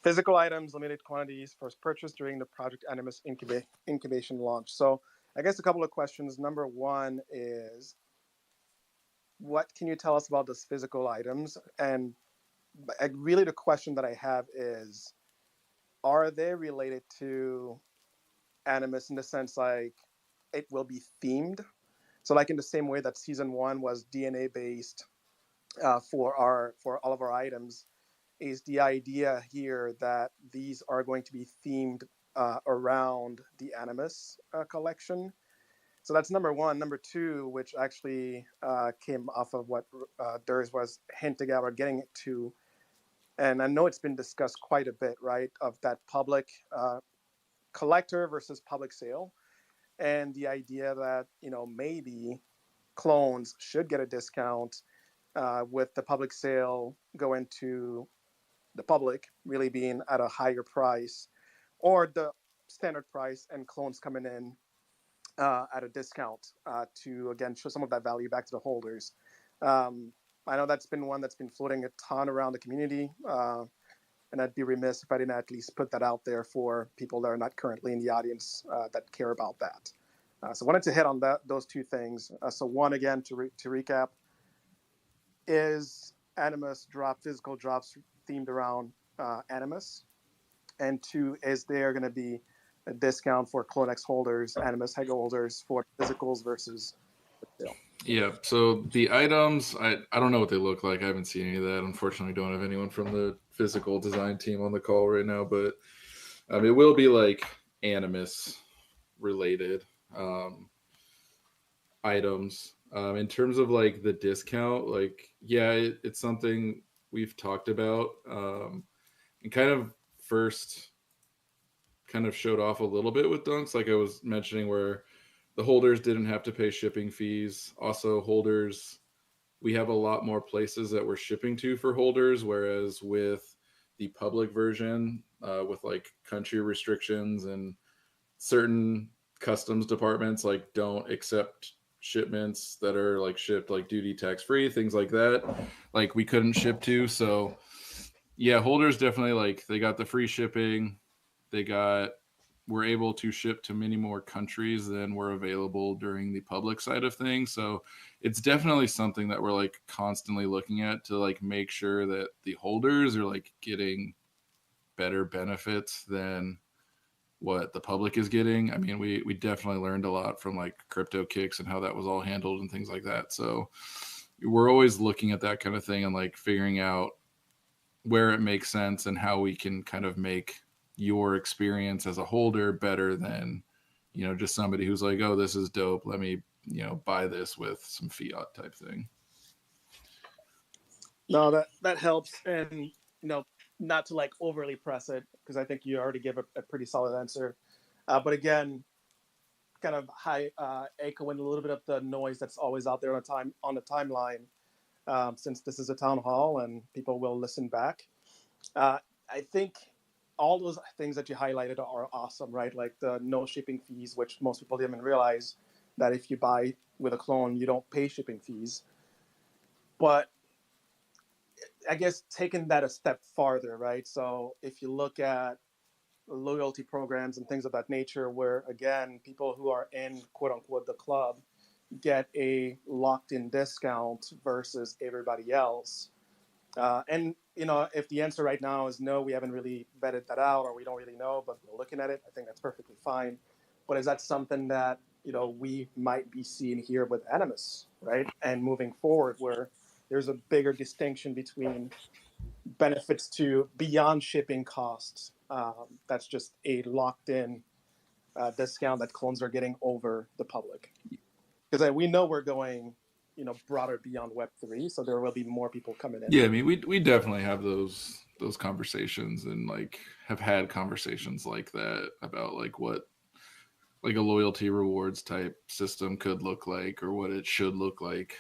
Physical items, limited quantities, first purchased during the Project Animus incubation launch. So, I guess a couple of questions. Number one is, what can you tell us about those physical items? And really, the question that I have is, are they related to Animus in the sense like it will be themed? So, like in the same way that season one was DNA based for all of our items, is the idea here that these are going to be themed around the Animus collection. So that's number one. Number two, which actually came off of what Durs was hinting at or getting it to, and I know it's been discussed quite a bit, right? Of that public collector versus public sale, and the idea that maybe clones should get a discount with the public sale going to the public really being at a higher price, or the standard price and clones coming in at a discount to again show some of that value back to the holders. I know that's been one that's been floating a ton around the community, and I'd be remiss if I didn't at least put that out there for people that are not currently in the audience that care about that. So I wanted to hit on those two things. So one, again, to recap, is Animus physical drops themed around Animus? And two, is there going to be a discount for CloneX holders, Animus Hego holders for physicals versus sale? Yeah, so the items, I don't know what they look like. I haven't seen any of that. Unfortunately, don't have anyone from the physical design team on the call right now, but it will be like Animus related items. In terms of like the discount, like, yeah, it's something we've talked about and kind of first kind of showed off a little bit with Dunks, like I was mentioning, where the holders didn't have to pay shipping fees. Also, holders, we have a lot more places that we're shipping to for holders, whereas with the public version, with like country restrictions and certain customs departments like don't accept shipments that are like shipped like duty tax free, things like that, like we couldn't ship to. So yeah, holders definitely, like, they got the free shipping, we're able to ship to many more countries than were available during the public side of things. So it's definitely something that we're like constantly looking at to like make sure that the holders are like getting better benefits than what the public is getting. I mean, we definitely learned a lot from like crypto kicks and how that was all handled and things like that. So we're always looking at that kind of thing and like figuring out where it makes sense and how we can kind of make your experience as a holder better than, just somebody who's like, oh, this is dope, let me, buy this with some fiat type thing. No, that helps, and not to like overly press it, because I think you already gave a pretty solid answer. But again, kind of echoing a little bit of the noise that's always out there on the timeline, since this is a town hall and people will listen back. I think all those things that you highlighted are awesome, right? Like the no shipping fees, which most people didn't even realize that if you buy with a clone, you don't pay shipping fees. But I guess taking that a step farther, right? So if you look at loyalty programs and things of that nature, where again, people who are in quote unquote the club get a locked in discount versus everybody else. And if the answer right now is no, we haven't really vetted that out, or we don't really know, but we're looking at it, I think that's perfectly fine. But is that something that we might be seeing here with Animus, right? And moving forward, where there's a bigger distinction between benefits to beyond shipping costs. That's just a locked in discount that clones are getting over the public. Because we know we're going broader beyond Web3, so there will be more people coming in. Yeah, I mean, we definitely have those conversations, and like have had conversations like that about like what like a loyalty rewards type system could look like, or what it should look like.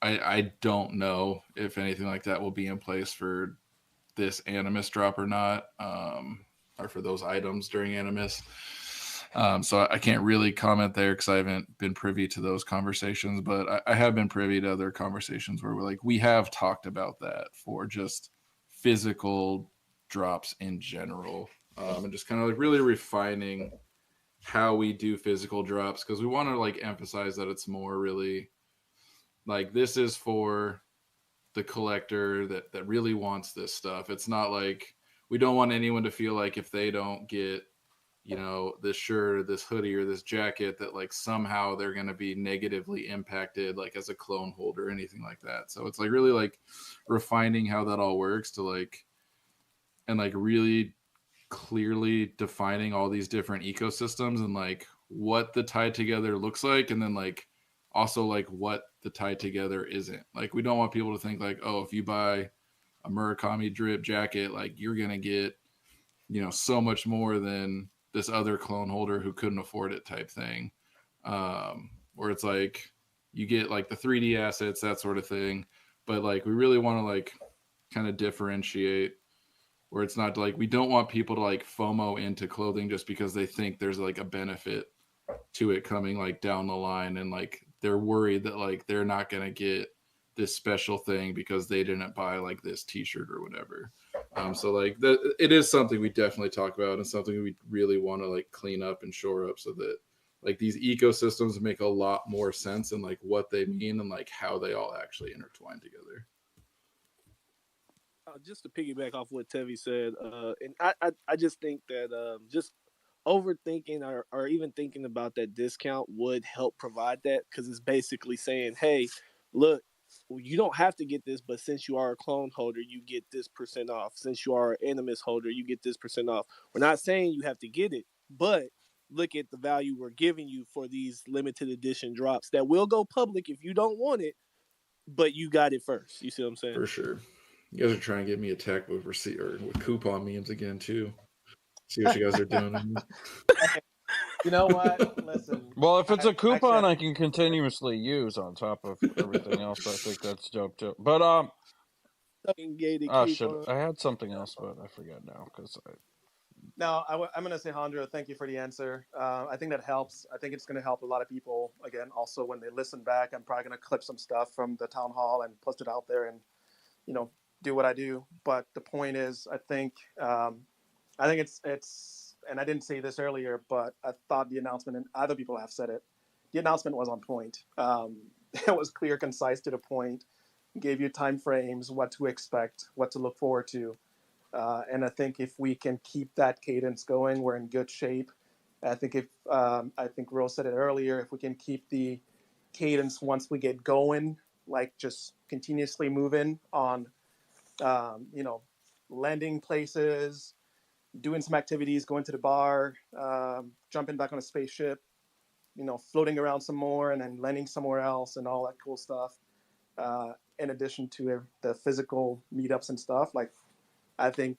I don't know if anything like that will be in place for this Animus drop or not, or for those items during Animus. So I can't really comment there because I haven't been privy to those conversations, but I have been privy to other conversations where we have talked about that for just physical drops in general, and just kind of really refining how we do physical drops, because we want to emphasize that it's more really this is for the collector that really wants this stuff. It's not we don't want anyone to feel like if they don't get this shirt or this hoodie or this jacket that somehow they're going to be negatively impacted as a clone holder or anything like that. So it's really refining how that all works to and really clearly defining all these different ecosystems and what the tie together looks like, and then also what the tie together isn't. We don't want people to think oh, if you buy a Murakami drip jacket, you're gonna get so much more than this other clone holder who couldn't afford it type thing. Where it's you get the 3D assets, that sort of thing, but we really want to kind of differentiate, where it's not we don't want people to FOMO into clothing just because they think there's a benefit to it coming down the line, and they're worried that they're not going to get this special thing because they didn't buy this t-shirt or whatever. So it is something we definitely talk about, and something we really want to clean up and shore up, so that these ecosystems make a lot more sense and what they mean and how they all actually intertwine together. Just to piggyback off what Tevi said, and I just think that just overthinking or even thinking about that discount would help provide that, because it's basically saying, hey, look, you don't have to get this, but since you are a clone holder, you get this % off. Since you are an Animus holder, you get this % off. We're not saying you have to get it, but look at the value we're giving you for these limited edition drops that will go public if you don't want it, but you got it first. You see what I'm saying? For sure. You guys are trying to get me attacked with receipt or with coupon memes again too. See what you guys are doing. You know what? Listen. Well, if it's a coupon I can continuously use on top of everything else, I think that's dope too. But shit, I had something else, but I forget now because No, I'm going to say, Handra, thank you for the answer. I think that helps. I think it's going to help a lot of people. Again, also when they listen back, I'm probably going to clip some stuff from the town hall and post it out there and, do what I do. But the point is, I think it's, and I didn't say this earlier, but I thought the announcement, and other people have said it, the announcement was on point. It was clear, concise, to the point, gave you time frames, what to expect, what to look forward to. And I think if we can keep that cadence going, we're in good shape. I think I think Rose said it earlier, if we can keep the cadence once we get going, just continuously moving on, landing places, doing some activities, going to the bar, jumping back on a spaceship, floating around some more, and then landing somewhere else, and all that cool stuff. In addition to the physical meetups and stuff, I think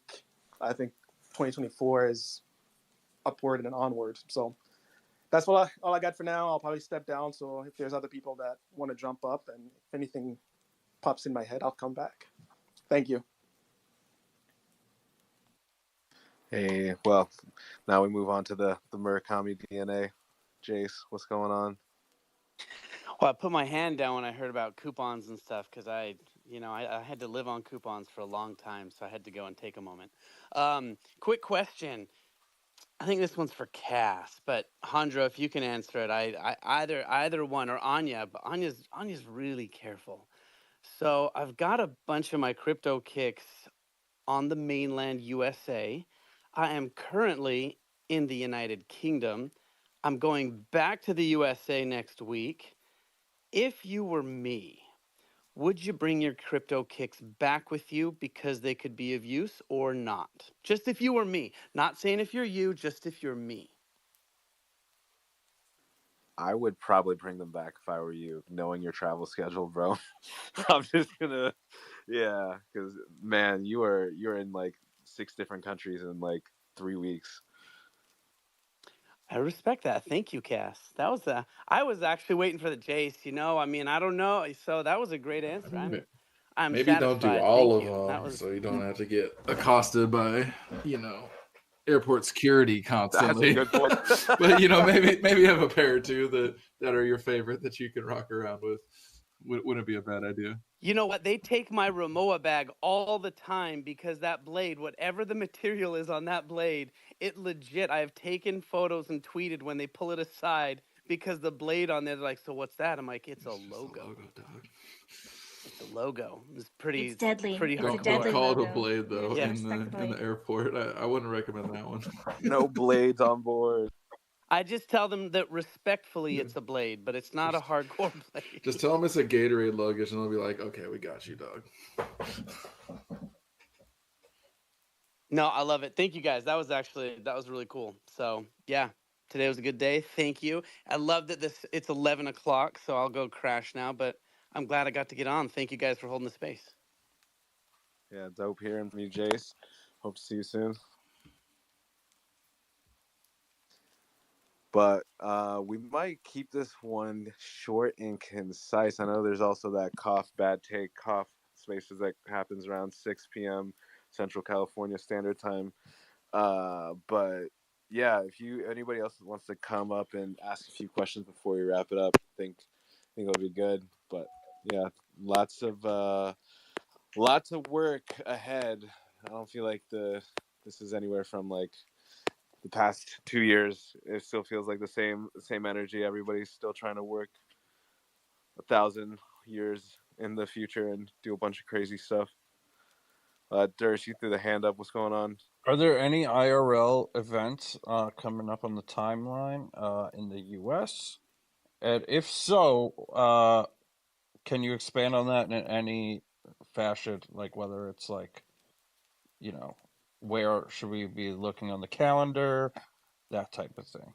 2024 is upward and onward. So that's all I got for now. I'll probably step down. So if there's other people that want to jump up, and if anything pops in my head, I'll come back. Thank you. Hey, well, now we move on to the Murakami DNA. Jace, what's going on? Well, I put my hand down when I heard about coupons and stuff, because I had to live on coupons for a long time, so I had to go and take a moment. Quick question. I think this one's for Cass, but Handra, if you can answer it, I either one, or Anya, but Anya's really careful. So I've got a bunch of my crypto kicks on the mainland USA. I am currently in the United Kingdom. I'm going back to the USA next week. If you were me, would you bring your crypto kicks back with you because they could be of use, or not? Just if you were me. Not saying if you're you, just if you're me. I would probably bring them back if I were you, knowing your travel schedule, bro. I'm just gonna, yeah, because man, you're in 6 different countries in 3 weeks. I respect that. Thank you, Cass. I was actually waiting for the Jace. I don't know. So that was a great answer. I'm maybe satisfied. don't do all Thank of you. them, so you don't have to get accosted by airport security That's a constantly. good point. But maybe have a pair or two that are your favorite that you can rock around with. Wouldn't be a bad idea. You know what? They take my Rimowa bag all the time because that blade, whatever the material is on that blade, it legit. I have taken photos and tweeted when they pull it aside because the blade on there, they're like, so what's that? I'm like, it's a logo. A logo, dog. It's a logo. It's It's deadly. pretty It's a hardcore. deadly Don't call it a logo. blade though Yeah, in respect the the blade. airport. I wouldn't recommend that one. No blades on board. I just tell them that respectfully it's a blade, but it's not a hardcore blade. Just tell them it's a Gatorade luggage, and they'll be like, "Okay, we got you, dog." No, I love it. Thank you guys. That was really cool. So yeah, today was a good day. Thank you. I love that it's 11 o'clock, so I'll go crash now. But I'm glad I got to get on. Thank you guys for holding the space. Yeah, dope hearing from you, Jace. Hope to see you soon. But we might keep this one short and concise. I know there's also that bad take cough spaces that happens around 6 p.m. Central California Standard Time. But yeah, if anybody else wants to come up and ask a few questions before we wrap it up, I think it'll be good. But yeah, lots of work ahead. I don't feel like this is anywhere from like the past 2 years. It still feels like the same energy. Everybody's still trying to work 1,000 years in the future and do a bunch of crazy stuff. Durs, you threw the hand up. What's going on? Are there any IRL events coming up on the timeline in the U.S.? And if so, can you expand on that in any fashion, like whether it's like, where should we be looking on the calendar, that type of thing?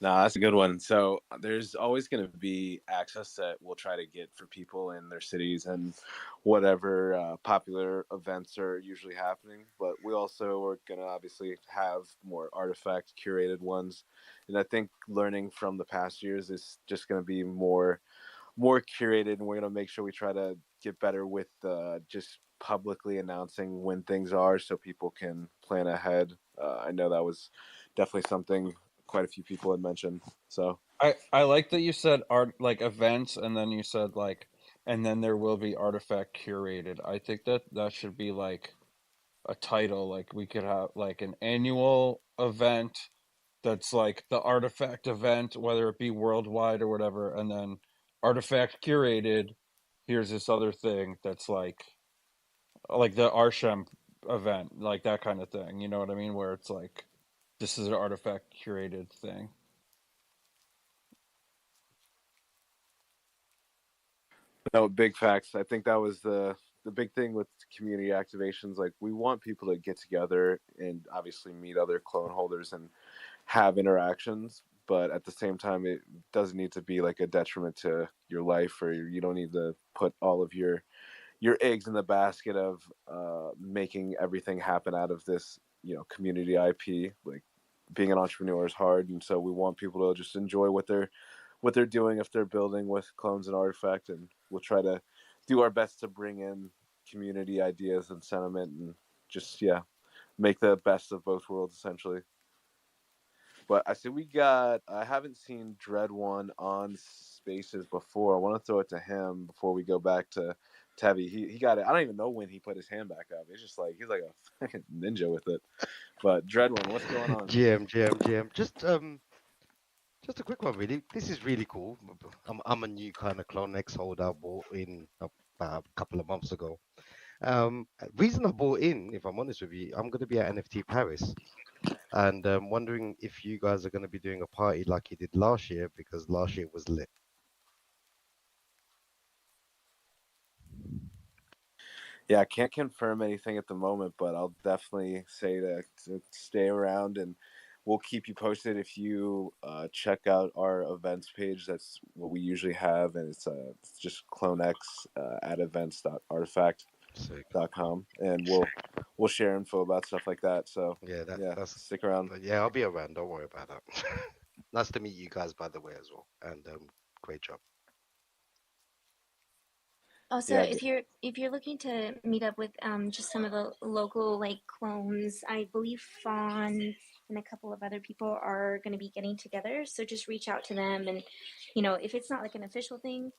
No, that's a good one. So there's always going to be access that we'll try to get for people in their cities and whatever popular events are usually happening. But we also are going to obviously have more artifact curated ones. And I think learning from the past years is just going to be more curated, and we're going to make sure we try to get better with just publicly announcing when things are so people can plan ahead. I know that was definitely something quite a few people had mentioned. So I like that you said art, like events, and then you said like, and then there will be artifact curated. I think that should be like a title. Like we could have like an annual event that's like the artifact event, whether it be worldwide or whatever, and then artifact curated. Here's this other thing that's like the Arshem event, like that kind of thing. You know what I mean? Where it's like this is an artifact curated thing. no, big facts. I think that was the big thing with community activations. Like we want people to get together and obviously meet other clone holders and have interactions, but at the same time it doesn't need to be like a detriment to your life, or you don't need to put all of your eggs in the basket of making everything happen out of this community IP. Like being an entrepreneur is hard, and so we want people to just enjoy what they're doing if they're building with clones and artifact, and we'll try to do our best to bring in community ideas and sentiment and just make the best of both worlds essentially. But I haven't seen Dread One on Spaces before. I want to throw it to him before we go back to Tevi. He got it. I don't even know when he put his hand back up. It's just like he's like a fucking ninja with it. But Dread One, what's going on? GM. Just a quick one, really. This is really cool. I'm a new kind of CloneX holder. I bought in about a couple of months ago. Reason I bought in, if I'm honest with you, I'm going to be at NFT Paris, and wondering if you guys are going to be doing a party like you did last year, because last year was lit. Yeah, I can't confirm anything at the moment, but I'll definitely say to stay around, and we'll keep you posted. If you check out our events page, that's what we usually have, and it's just CloneX at events.artifact.com, and we'll share info about stuff like that. So that's stick around. Yeah, I'll be around. Don't worry about that. Nice to meet you guys, by the way, as well, and great job. Also, Yeah, if you're looking to meet up with just some of the local like clones, I believe Fawn and a couple of other people are going to be getting together. So just reach out to them, and if it's not like an official thing,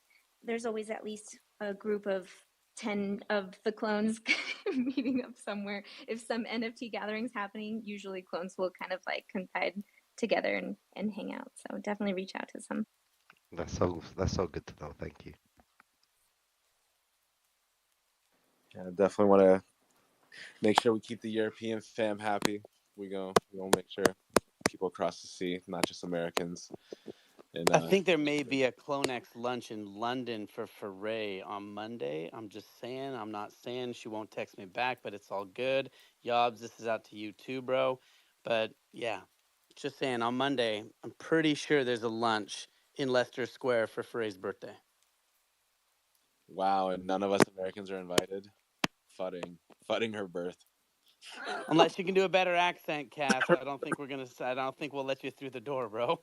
there's always at least a group of 10 of the clones meeting up somewhere. If some NFT gathering's happening, usually clones will kind of like confide together and hang out. So definitely reach out to some. That's so good to know. Thank you. yeah, definitely want to make sure we keep the European fam happy. We gonna make sure people across the sea, not just Americans. And I think there may be a CloneX lunch in London for Foray on Monday. I'm just saying. I'm not saying. She won't text me back, but it's all good. Yobs, this is out to you too, bro. But yeah, just saying on Monday, I'm pretty sure there's a lunch in Leicester Square for Foray's birthday. wow, and none of us Americans are invited. Fudding her birth. Unless you can do a better accent, Cass. I don't think we'll let you through the door, bro.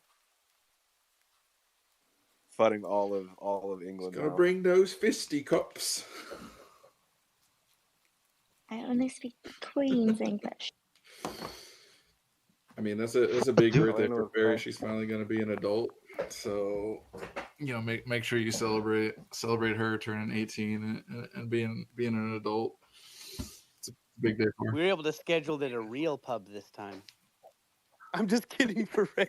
Fudding all of England Gotta now. bring those fisticuffs. I only speak Queen's English. I mean, that's a big Do birthday for Barry. She's finally going to be an adult, so make sure you celebrate her turning 18 and being an adult. It's a big day for her. We were able to schedule it at a real pub this time. I'm just kidding, Foray.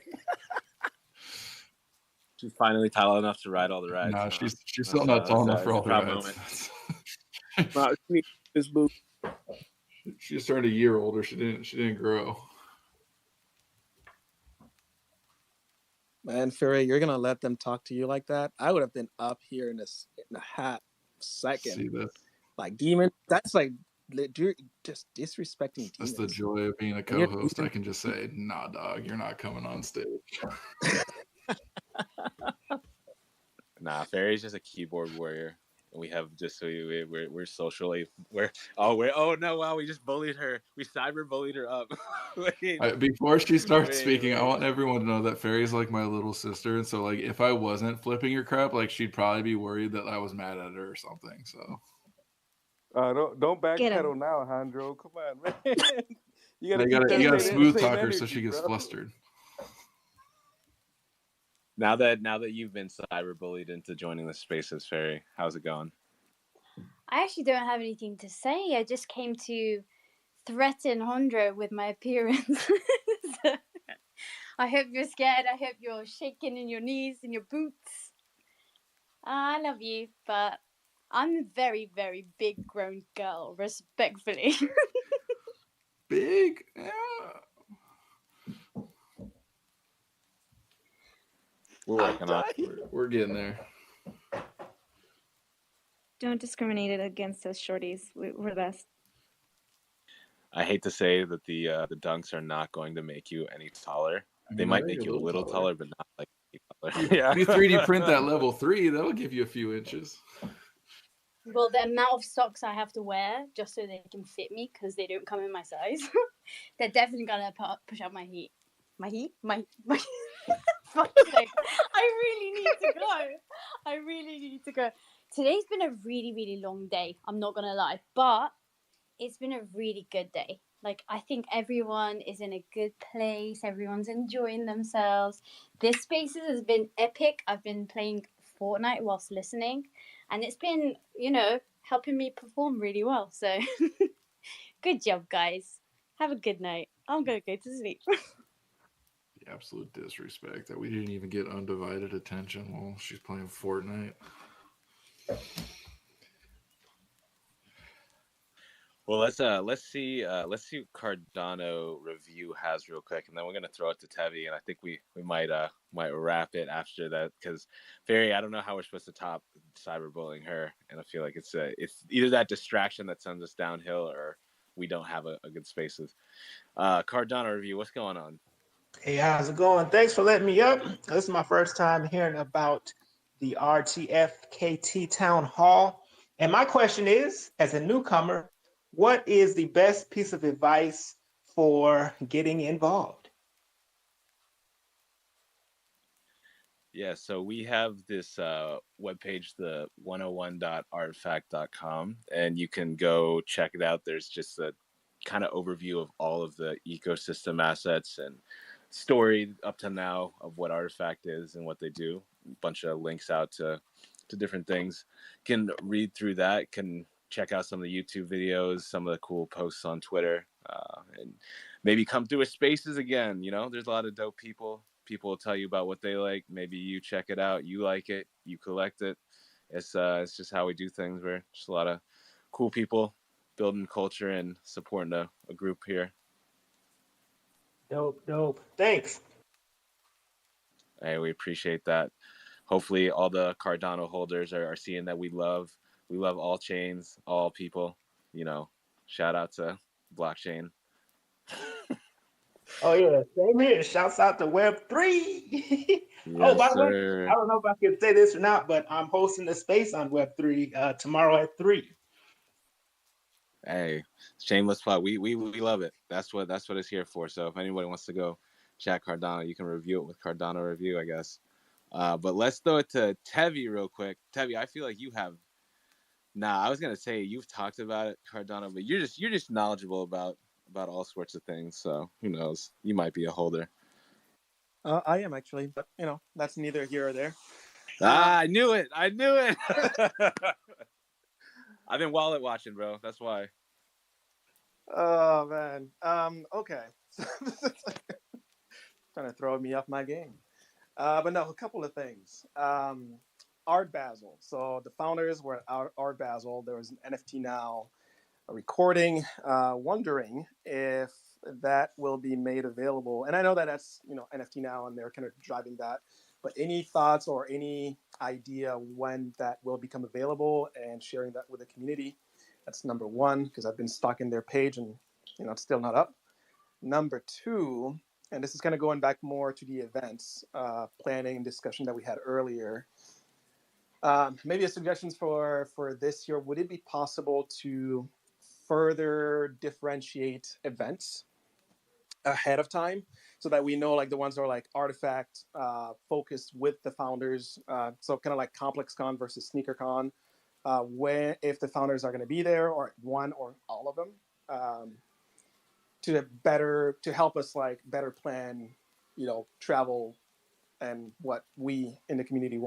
She's finally tall enough to ride all the rides. No, she's still not tall enough for all the rides. This boo. She just turned a year older. She didn't grow. Man, Fury, you're gonna let them talk to you like that? I would have been up here in a half second. See that? Like demon. That's like just disrespecting demons. That's the joy of being a co-host. I can just say, "Nah, dog, you're not coming on stage." Nah, Fairy's just a keyboard warrior. We have just we're socially we just bullied her. We cyber bullied her up. Before she starts speaking, I want everyone to know that Fairy's like my little sister, and so like if I wasn't flipping your crap, like she'd probably be worried that I was mad at her or something. So don't backpedal now, Alejandro. Come on, man. you gotta smooth talk her so she gets flustered. Now that you've been cyberbullied into joining the Spaces, Fairy, how's it going? I actually don't have anything to say. I just came to threaten Hondro with my appearance. So, I hope you're scared. I hope you're shaking in your knees and your boots. I love you, but I'm a very, very big grown girl, respectfully. Big? Yeah. We're working on it. We're getting there. Don't discriminate against us shorties. We're the best. I hate to say that the dunks are not going to make you any taller. They might make you a little taller, but not like taller. Yeah. If you 3D print that level 3, that'll give you a few inches. Well, the amount of socks I have to wear just so they can fit me because they don't come in my size, they're definitely gonna push up my heat. My heat? My fuck's sake. I really need to go. Today's been a really, really long day. I'm not gonna lie, but it's been a really good day. Like, I think everyone is in a good place. Everyone's enjoying themselves. This Spaces has been epic. I've been playing Fortnite whilst listening, and it's been, helping me perform really well. So, good job, guys. Have a good night. I'm gonna go to sleep. The absolute disrespect that we didn't even get undivided attention while she's playing Fortnite. Well, let's see what Cardano review has real quick, and then we're gonna throw it to Tevi, and I think we might wrap it after that because Fairy, I don't know how we're supposed to top cyberbullying her, and I feel like it's either that distraction that sends us downhill or we don't have a good Spaces. Cardano review, what's going on? Hey, how's it going? Thanks for letting me up. This is my first time hearing about the RTFKT Townhall, and my question is, as a newcomer, what is the best piece of advice for getting involved? Yeah, so we have this webpage, the 101.artifact.com, and you can go check it out. There's just a kind of overview of all of the ecosystem assets and story up to now of what Artifact is and what they do. A bunch of links out to different things. Can read through that, can check out some of the YouTube videos, some of the cool posts on Twitter, and maybe come through with spaces again. You know, there's a lot of dope people. People will tell you about what they like. Maybe you check it out, you like it, you collect it. It's just how we do things. We're just a lot of cool people building culture and supporting a group here. Dope. Thanks. Hey, we appreciate that. Hopefully all the Cardano holders are seeing that we love all chains, all people. You know, shout out to blockchain. Oh yeah, same here. Shouts out to Web3. Oh, Yes, by the way, sir. I don't know if I can say this or not, but I'm hosting a space on Web3 tomorrow at 3. Hey, shameless plug. We love it. That's what it's here for. So if anybody wants to go chat Cardano, you can review it with Cardano Review, I guess. But let's throw it to Tevi real quick. Tevi, I feel like you have. Nah, I was gonna say you've talked about it, Cardano, but you're just knowledgeable about all sorts of things. So who knows? You might be a holder. I am actually, but that's neither here or there. I knew it. I've been wallet watching, bro. That's why. Oh man. Okay. Trying to throw me off my game. But no, a couple of things. Art Basel. So the founders were at Art Basel. There was an NFT now, a recording. Wondering if that will be made available. And I know that that's NFT now, and they're kind of driving that. But any thoughts or any idea when that will become available and sharing that with the community? That's number one, because I've been stalking their page and it's still not up. Number two, and this is kind of going back more to the events planning and discussion that we had earlier. Maybe a suggestion for this year: would it be possible to further differentiate events ahead of time so that we know like the ones that are like artifact focused with the founders? So kind of like ComplexCon versus SneakerCon. When if the founders are going to be there, or one or all of them. To help us like better plan, travel and what we in the community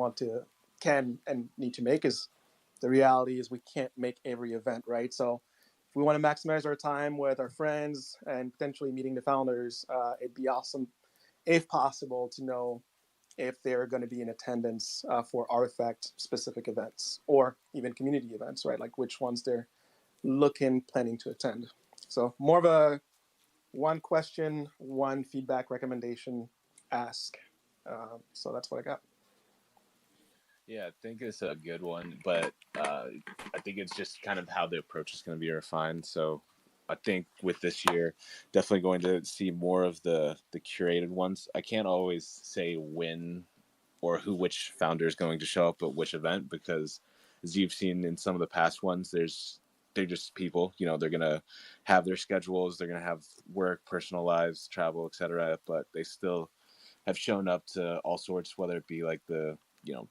can and need to make. Is the reality is we can't make every event, right? So if we want to maximize our time with our friends and potentially meeting the founders, it'd be awesome, if possible, to know if they're going to be in attendance for artifact specific events or even community events, right? Like which ones they're planning to attend. So more of a one question, one feedback, recommendation, ask. So that's what I got. Yeah, I think it's a good one, but I think it's just kind of how the approach is going to be refined. So I think with this year, definitely going to see more of the curated ones. I can't always say when or which founder is going to show up at which event, because as you've seen in some of the past ones, they're just people. They're gonna have their schedules, they're gonna have work, personal lives, travel, etc. But they still have shown up to all sorts, whether it be like the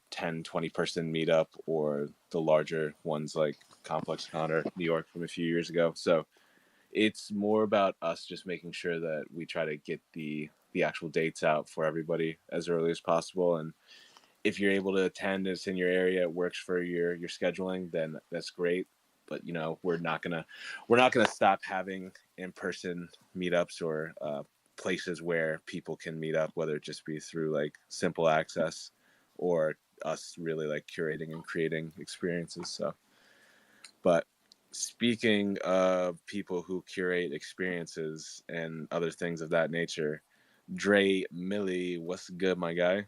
10, 20 person meetup or the larger ones like ComplexCon or New York from a few years ago. So it's more about us just making sure that we try to get the actual dates out for everybody as early as possible. And if you're able to attend, it's in your area, it works for your scheduling, then that's great. But we're not gonna stop having in-person meetups or places where people can meet up, whether it just be through like simple access or us really like curating and creating experiences. So, but speaking of people who curate experiences and other things of that nature, Dre Millie, what's good, my guy?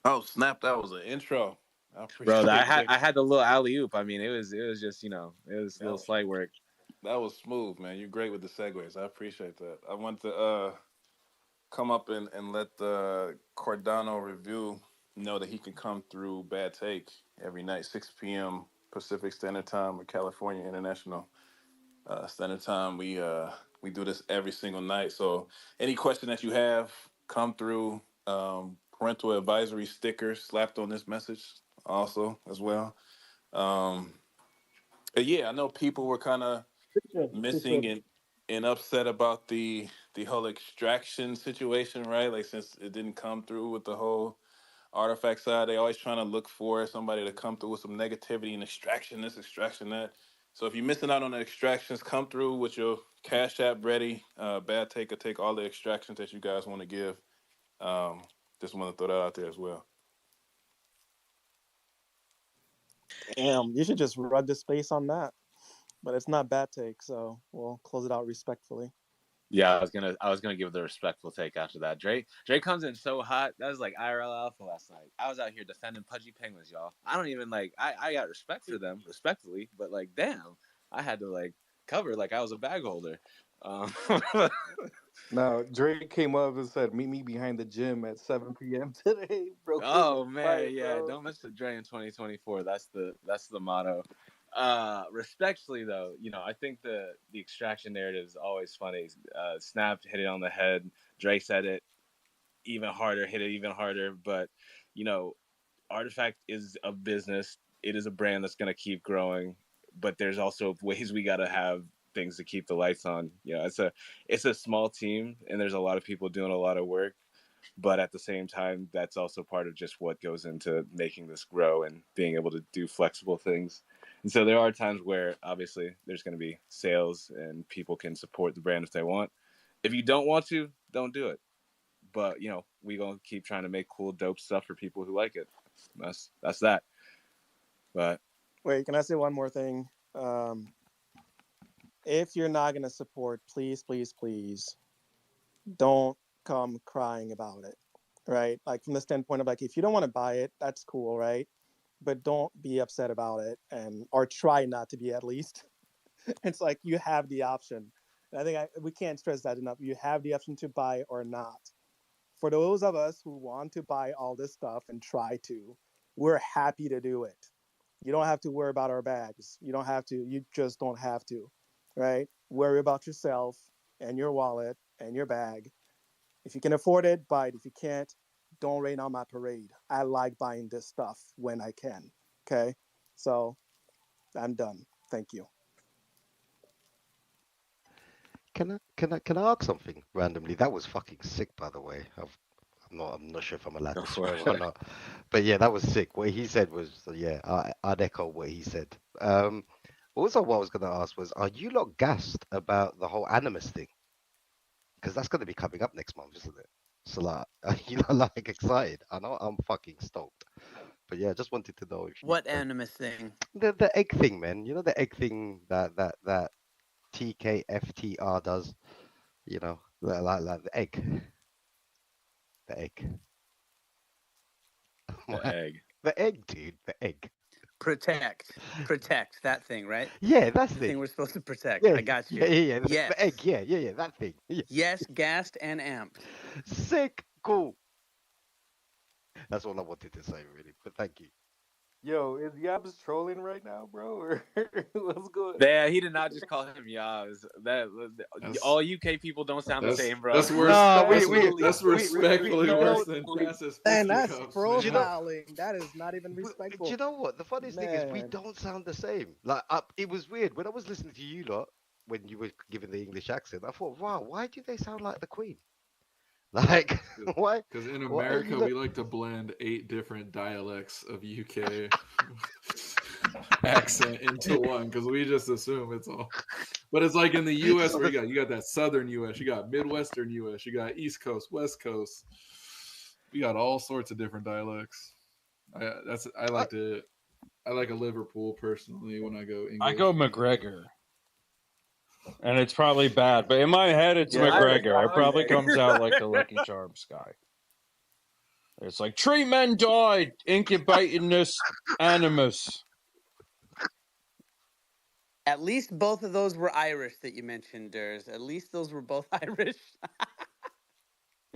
Oh snap! That was an intro. I Bro, appreciate you. I had the little alley oop. I mean, it was just it was a little slight work. That was smooth, man. You're great with the segues. I appreciate that. I want to come up and let the Cardano review know that he can come through Bad Take every night, 6 p.m. Pacific Standard Time or California International Standard Time. We do this every single night. So any question that you have, come through. parental advisory sticker slapped on this message also as well. Um, yeah, I know people were kind of Appreciate missing it. and upset about the whole extraction situation, right? Like since it didn't come through with the whole artifact side, they always trying to look for somebody to come through with some negativity and extraction this, extraction that. So if you're missing out on the extractions, come through with your Cash App ready. Bad Take will take all the extractions that you guys want to give. Um, just want to throw that out there as well. Damn, you should just run the space on that. But it's not bad take, so we'll close it out respectfully. Yeah, I was gonna give the respectful take after that. Drake comes in so hot. That was like IRL alpha last night. I was out here defending pudgy penguins, y'all. I don't even like. I got respect for them, respectfully, but like, damn, I had to like cover like I was a bag holder. Um, Now Drake came up and said, "Meet me behind the gym at 7 p.m. today." Bro came in oh man, fight, yeah, bro. don't miss the Dre in 2024. That's the motto. Respectfully though, I think the extraction narrative is always funny. Snap hit it on the head. Drake said it even harder, hit it even harder. But you know, Artifact is a business. It is a brand that's going to keep growing. But there's also ways we got to have things to keep the lights on. It's a small team, and there's a lot of people doing a lot of work. But at the same time, that's also part of just what goes into making this grow and being able to do flexible things. And so there are times where obviously there's going to be sales and people can support the brand if they want. If you don't want to, don't do it. But we gonna keep trying to make cool, dope stuff for people who like it. That's that. But Wait, can I say one more thing? If you're not gonna support, please, please, please, don't come crying about it, right? Like from the standpoint of like, if you don't want to buy it, that's cool, right? But don't be upset about it, or try not to be at least. It's like you have the option. And I think we can't stress that enough. You have the option to buy or not. For those of us who want to buy all this stuff and try to, we're happy to do it. You don't have to worry about our bags. You don't have to. You just don't have to, right? Worry about yourself and your wallet and your bag. If you can afford it, buy it. If you can't, don't rain on my parade. I like buying this stuff when I can. Okay, so I'm done. Thank you. Can I ask something randomly? That was fucking sick, by the way. I'm not sure if I'm allowed go to for swear or it. not, but yeah, that was sick. What he said was, yeah, I'd echo what he said. Also, what I was gonna ask was, are you lot gassed about the whole Animus thing? Because that's gonna be coming up next month, isn't it? So like, are you lot like excited? I know I'm fucking stoked, but yeah, I just wanted to know if you What animus thing? the egg thing, man. You know the egg thing that TKFTR does. You know, like the egg, the egg. The egg. The egg, dude, the egg. Protect that thing, right? Yeah, that's The the thing we're supposed to protect. yeah, I got yeah, you. yeah, yeah. The egg, Yes. yeah, that thing. Yeah. Yes, gassed and amped. Sick, cool. That's all I wanted to say, really. But thank you. Yo, is Yabs trolling right now, bro? Or what's good? Yeah, he did not just call him Yaz. That That's all UK people don't sound the that's same, bro. that's worse. No, That's respectfully you know, worse than Crassus Man, that's fisticuffs, pro you know, man. styling. That is not even do you respectful. know what? The funniest thing is we Man. don't sound the same. Like, it was weird when I was listening to you lot when you were giving the English accent. I thought, wow, why do they sound like the Queen? Like, why? Because in Why are you America, lot? we like to blend 8 different dialects of UK accent into one because we just assume it's all. But it's like in the US where you got that Southern US, you got Midwestern US, you got East Coast, West Coast. We got all sorts of different dialects. I like a Liverpool personally when I go I English. go McGregor, and it's probably bad, but in my head it's Yeah, Irish McGregor. It got the probably egg. comes out like the Lucky Charms guy. It's like 3 men died incubating this animus. At least both of those were Irish that you mentioned, Durs. At least those were both Irish.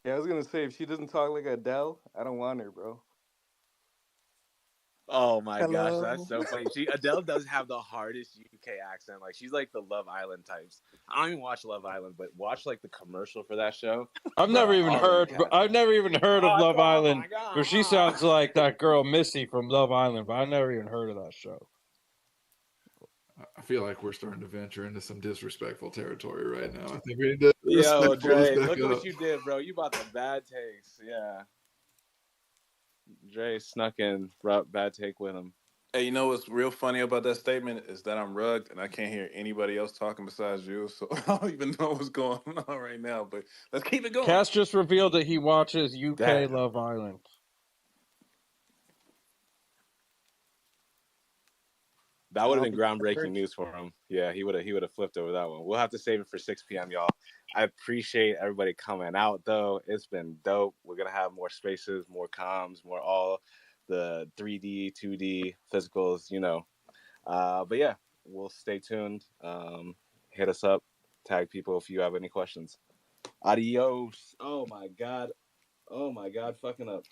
Yeah, I was gonna say if she doesn't talk like Adele, I don't want her, bro. Oh my gosh, Hello. that's so funny. Adele does have the hardest UK accent. Like she's like the Love Island types. I don't even watch Love Island, but watch like the commercial for that show. I've Bro, never even all them heard. cats. I've never even heard of Love Oh Island, my god. but she sounds like that girl Missy from Love Island. But I never even heard of that show. I feel like we're starting to venture into some disrespectful territory right now. I think we need to Yo, pull this Dre, back look at up. what you did, bro. You bought the bad takes. Yeah. Dre snuck in, brought bad take with him. Hey, you know what's real funny about that statement is that I'm rugged and I can't hear anybody else talking besides you. So I don't even know what's going on right now. But let's keep it going. Cass just revealed that he watches UK Damn. Love Island. That would have been groundbreaking news for him. Yeah, he would have flipped over that one. We'll have to save it for 6 p.m., y'all. I appreciate everybody coming out, though. It's been dope. We're going to have more spaces, more comms, more all the 3D, 2D, physicals, you know. But yeah, we'll stay tuned. Hit us up. Tag people if you have any questions. Adios. Oh, my God. Fucking up.